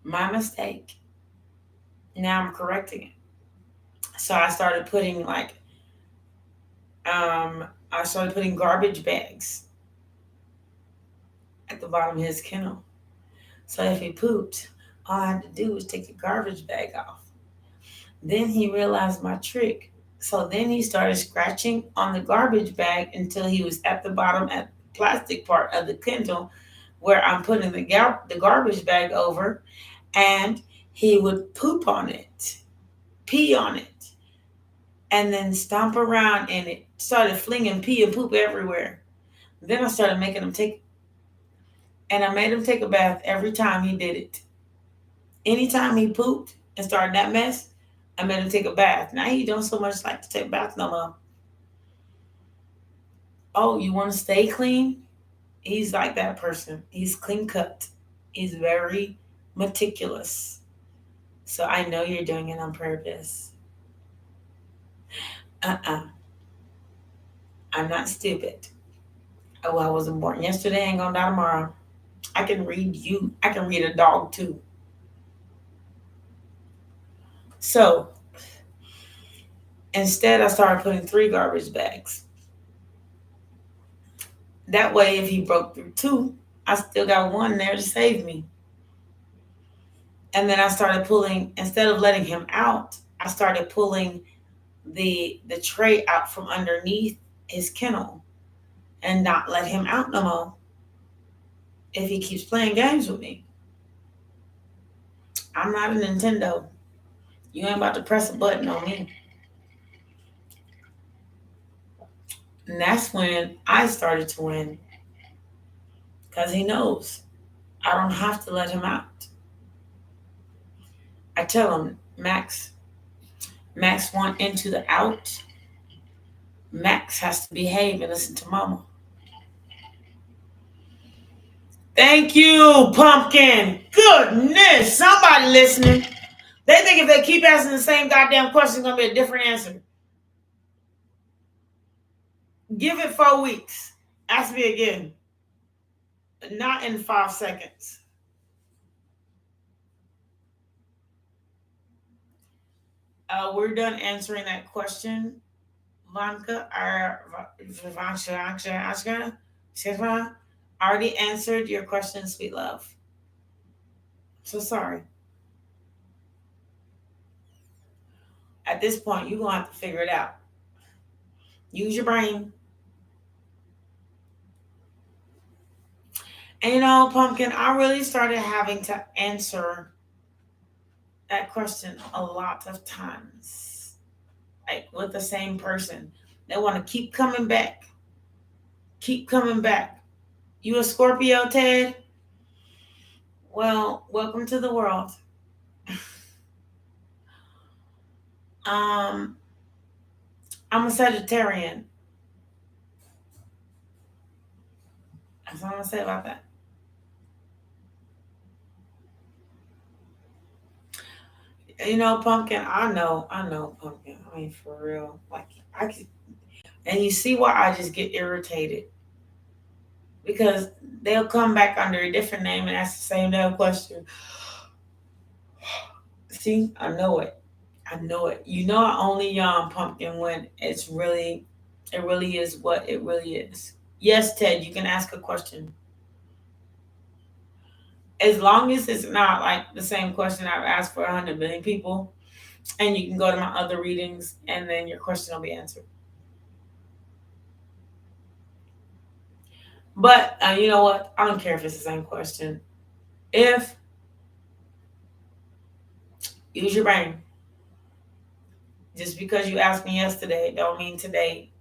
My mistake. Now I'm correcting it. So I started putting garbage bags at the bottom of his kennel. So if he pooped, all I had to do was take the garbage bag off. Then he realized my trick. So then he started scratching on the garbage bag until he was at the bottom at the plastic part of the kennel where I'm putting the garbage bag over, and he would poop on it, pee on it, and then stomp around in it. Started flinging pee and poop everywhere. Then I started making him I made him take a bath every time he did it. Anytime he pooped and started that mess, I made him take a bath. Now he don't so much like to take a bath no more. Oh, you want to stay clean? He's like that person. He's clean cut. He's very meticulous. So I know you're doing it on purpose. I'm not stupid. Oh, I wasn't born yesterday, ain't gonna die tomorrow. I can read you. I can read a dog too. So instead, I started putting 3 garbage bags. That way, if he broke through 2, I still got 1 there to save me. And then I started pulling, instead of letting him out, I started pulling the tray out from underneath his kennel and not let him out no more if he keeps playing games with me. I'm not a Nintendo. You ain't about to press a button on me. And that's when I started to win. Because he knows I don't have to let him out. I tell him, Max want into the out. Max has to behave and listen to mama. Thank you, Pumpkin. Goodness, somebody listening. They think if they keep asking the same goddamn question, it's going to be a different answer. Give it 4 weeks. Ask me again. Not in 5 seconds. We're done answering that question, Vanka. I already answered your question, sweet love. So sorry. At this point, you're going to have to figure it out. Use your brain. And you know, Pumpkin, I really started having to answer that question a lot of times. Like with the same person. They want to keep coming back. Keep coming back. You a Scorpio, Ted? Well, welcome to the world. I'm a Sagittarian. That's all I'm gonna say about that. You know, Pumpkin, I know, Pumpkin. I mean, for real. Like, I can, and you see why I just get irritated. Because they'll come back under a different name and ask the same damn question. See, I know it. I know it. You know, I only yawn, Pumpkin, when it really is what it really is. Yes, Ted, you can ask a question. As long as it's not like the same question I've asked for 100 million people, and you can go to my other readings, and then your question will be answered. But you know what? I don't care if it's the same question. If use your brain. Just because you asked me yesterday, don't mean today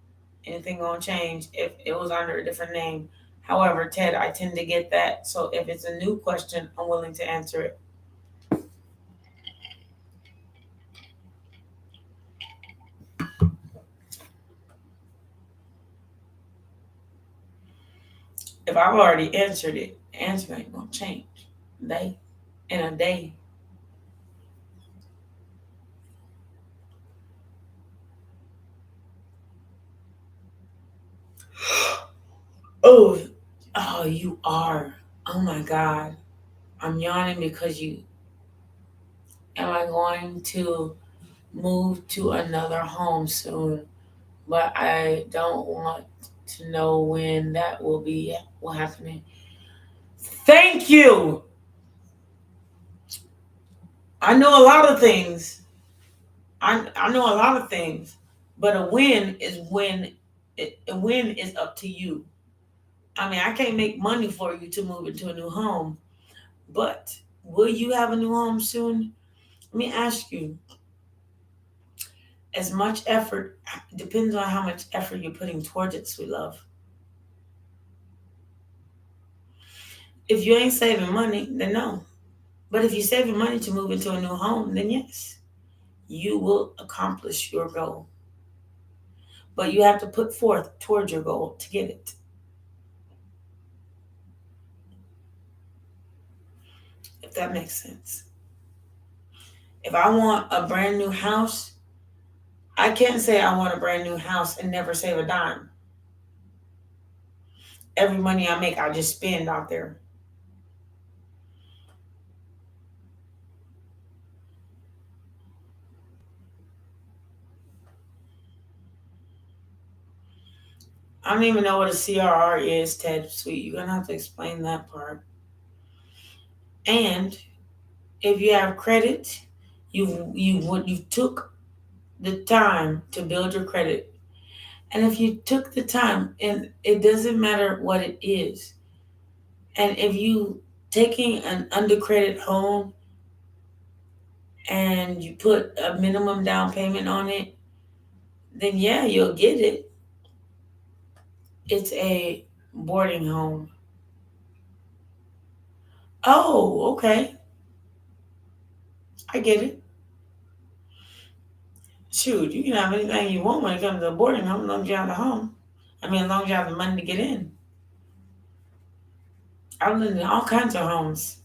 anything gonna change if it was under a different name. However, Ted, I tend to get that. So if it's a new question, I'm willing to answer it. If I've already answered it, the answer ain't gonna change. They in a day. Oh, oh, you are. Oh my God. I'm yawning because you. Am I going to move to another home soon? But I don't want to know when that will be happening. Thank you. I know a lot of things. I know a lot of things, but a win is when a win is up to you. I mean, I can't make money for you to move into a new home, but will you have a new home soon? Let me ask you. As much effort depends on how much effort you're putting towards it, sweet love. If you ain't saving money, then no. But if you're saving money to move into a new home, then yes, you will accomplish your goal. But you have to put forth towards your goal to get it. If that makes sense. If I want a brand new house, I can't say I want a brand new house and never save a dime. Every money I make, I just spend out there. I don't even know what a CRR is, Ted Sweet. You're gonna have to explain that part. And if you have credit, you took the time to build your credit. And if you took the time, and it doesn't matter what it is, and if you taking an undercredit home and you put a minimum down payment on it, then yeah, you'll get it. It's a boarding home. Oh, okay. I get it. Shoot, you can have anything you want when it comes to a boarding home, as long as you have a home. I mean, as long as you have the money to get in. I've lived in all kinds of homes.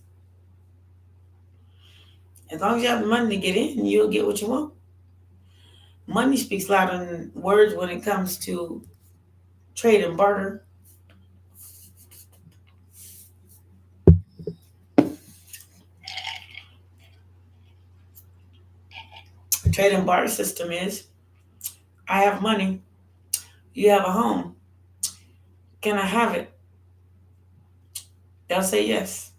As long as you have the money to get in, you'll get what you want. Money speaks louder than words when it comes to trade and barter. The trade and barter system is I have money, you have a home. Can I have it? They'll say yes.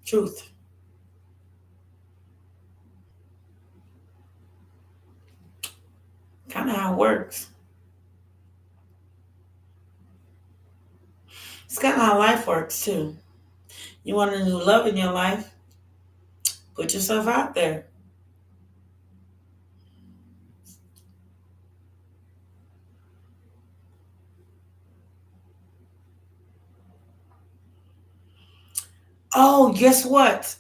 Truth. Kind of how it works. It's kind of how life works too. You want a new love in your life? Put yourself out there. Oh, guess what,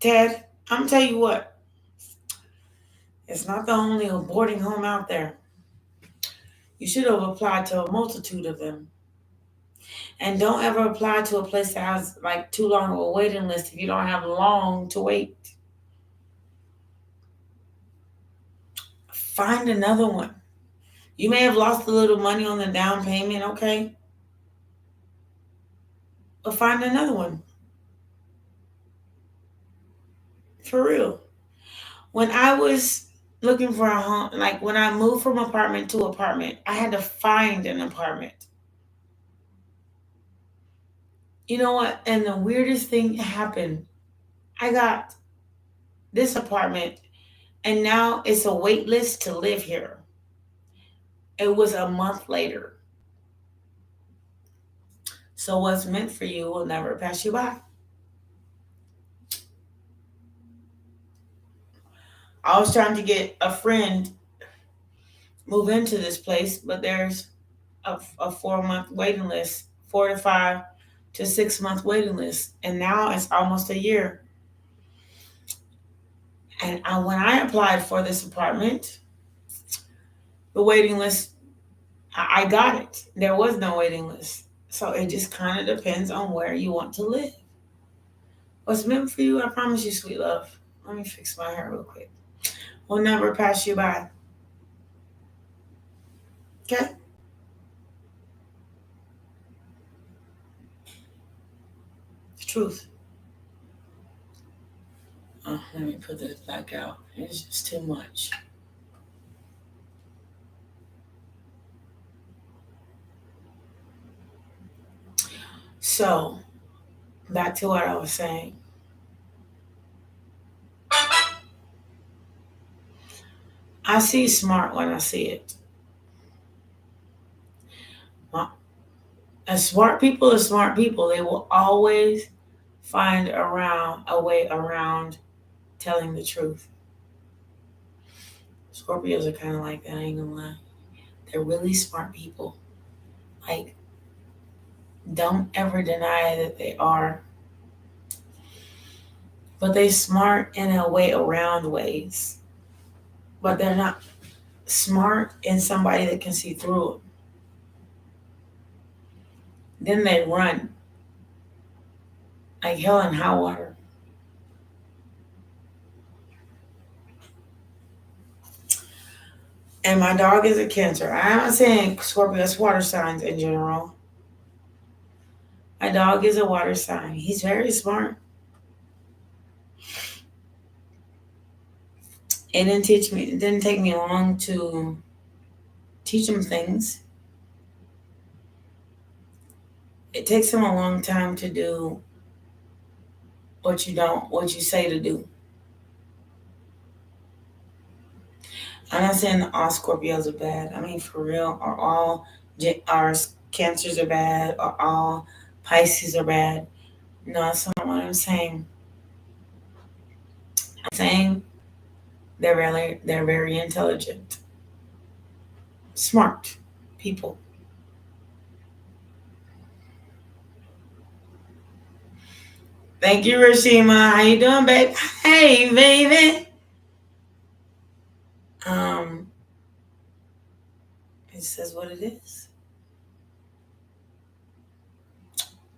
Ted? I'm gonna tell you what. It's not the only boarding home out there. You should have applied to a multitude of them. And don't ever apply to a place that has like too long of a waiting list if you don't have long to wait. Find another one. You may have lost a little money on the down payment, okay? But find another one. For real. When I was looking for a home, like when I moved from apartment to apartment, I had to find an apartment. You know what? And the weirdest thing happened. I got this apartment, and now it's a wait list to live here. It was a month later. So what's meant for you will never pass you by. I was trying to get a friend move into this place, but there's a 4 month waiting list, 4 to 5 to 6 month waiting list, and now it's almost a year. And when I applied for this apartment, the waiting list, I got it. There was no waiting list. So it just kind of depends on where you want to live. What's meant for you, I promise you, sweet love. Let me fix my hair real quick. Will never pass you by. Okay? The truth. Oh, let me put this back out. It's just too much. So, back to what I was saying. I see smart when I see it. And smart people are smart people. They will always find a way around telling the truth. Scorpios are kind of like that, I ain't gonna lie. They're really smart people. Like, don't ever deny that they are. But they smart in a way around ways. But they're not smart in somebody that can see through them. Then they run like hell and high water. And my dog is a Cancer. I'm not saying Scorpios water signs in general. My dog is a water sign. He's very smart. It didn't take me long to teach him things. It takes him a long time to do what you say to do. I'm not saying all Scorpios are bad. I mean, for real, or all our Cancers are bad, or all Pisces are bad. No, that's not what I'm saying. I'm saying they're very intelligent. smart people. Thank you, Rashima. How you doing, babe? Hey, baby. Um, it says what it is.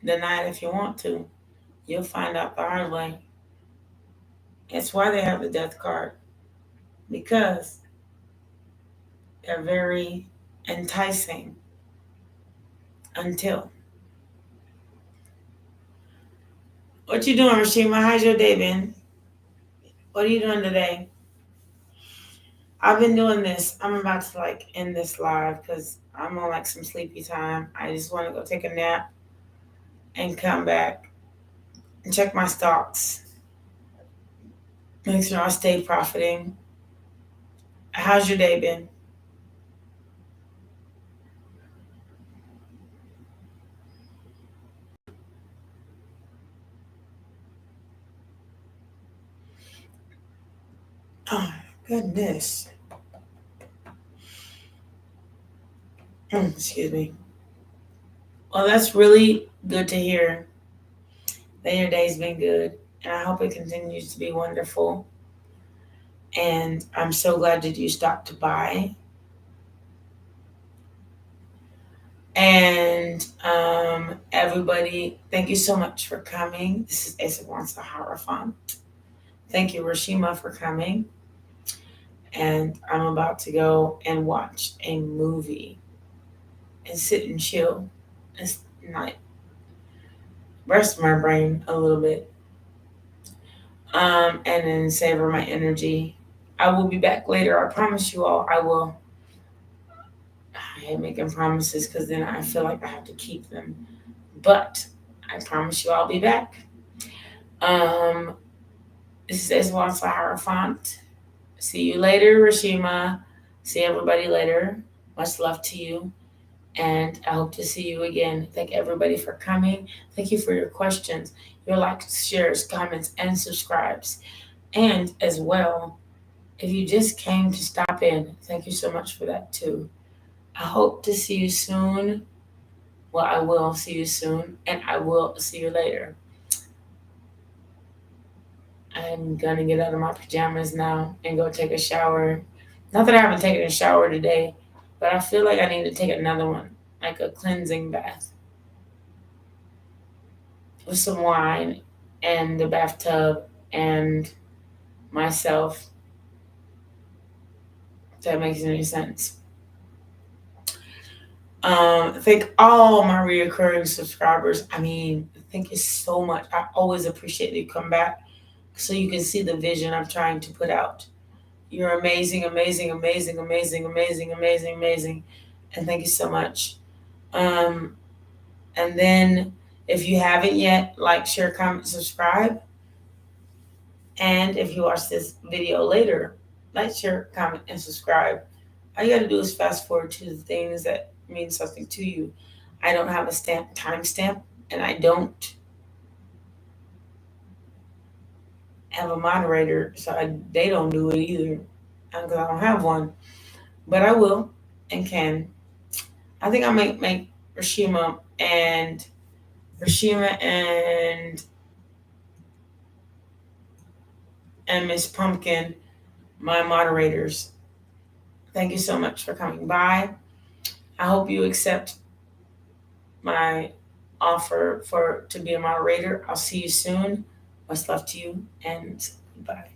Deny it if you want to. You'll find out the hard way. That's why they have the death card. Because they're very enticing until. What you doing, Rashima? How's your day been? What are you doing today? I've been doing this. I'm about to end this live because I'm on some sleepy time. I just want to go take a nap and come back and check my stocks. Make sure I stay profiting. How's your day been? Oh, goodness. Excuse me. Well, that's really good to hear that your day's been good. And I hope it continues to be wonderful. And I'm so glad that you stopped by. And everybody, thank you so much for coming. This is Asa Wants the Hierophant. Thank you, Rashima, for coming. And I'm about to go and watch a movie and sit and chill and not rest my brain a little bit. And then savor my energy. I will be back later. I promise you all I will. I hate making promises because then I feel like I have to keep them. But I promise you I'll be back. This is Wants the Hierophant. See you later, Rashima. See everybody later. Much love to you. And I hope to see you again. Thank everybody for coming. Thank you for your questions, your likes, shares, comments, and subscribes. And as well, if you just came to stop in, thank you so much for that too. I hope to see you soon. Well, I will see you soon, and I will see you later. I'm gonna get out of my pajamas now and go take a shower. Not that I haven't taken a shower today, but I feel like I need to take another one, like a cleansing bath with some wine and the bathtub and myself. If that makes any sense. Thank all my reoccurring subscribers. Thank you so much. I always appreciate you come back so you can see the vision I'm trying to put out. You're amazing, amazing, amazing, amazing, amazing, amazing, amazing. And thank you so much. And then if you haven't yet, like, share, comment, subscribe. And if you watch this video later, like, share, comment, and subscribe. All you got to do is fast forward to the things that mean something to you. I don't have a timestamp, and I don't have a moderator, so they don't do it either because I don't have one. But I will and can. I think I might make Rashima and Miss Pumpkin my moderators. Thank you so much for coming by. I hope you accept my offer to be a moderator. I'll see you soon. Much love to you and goodbye.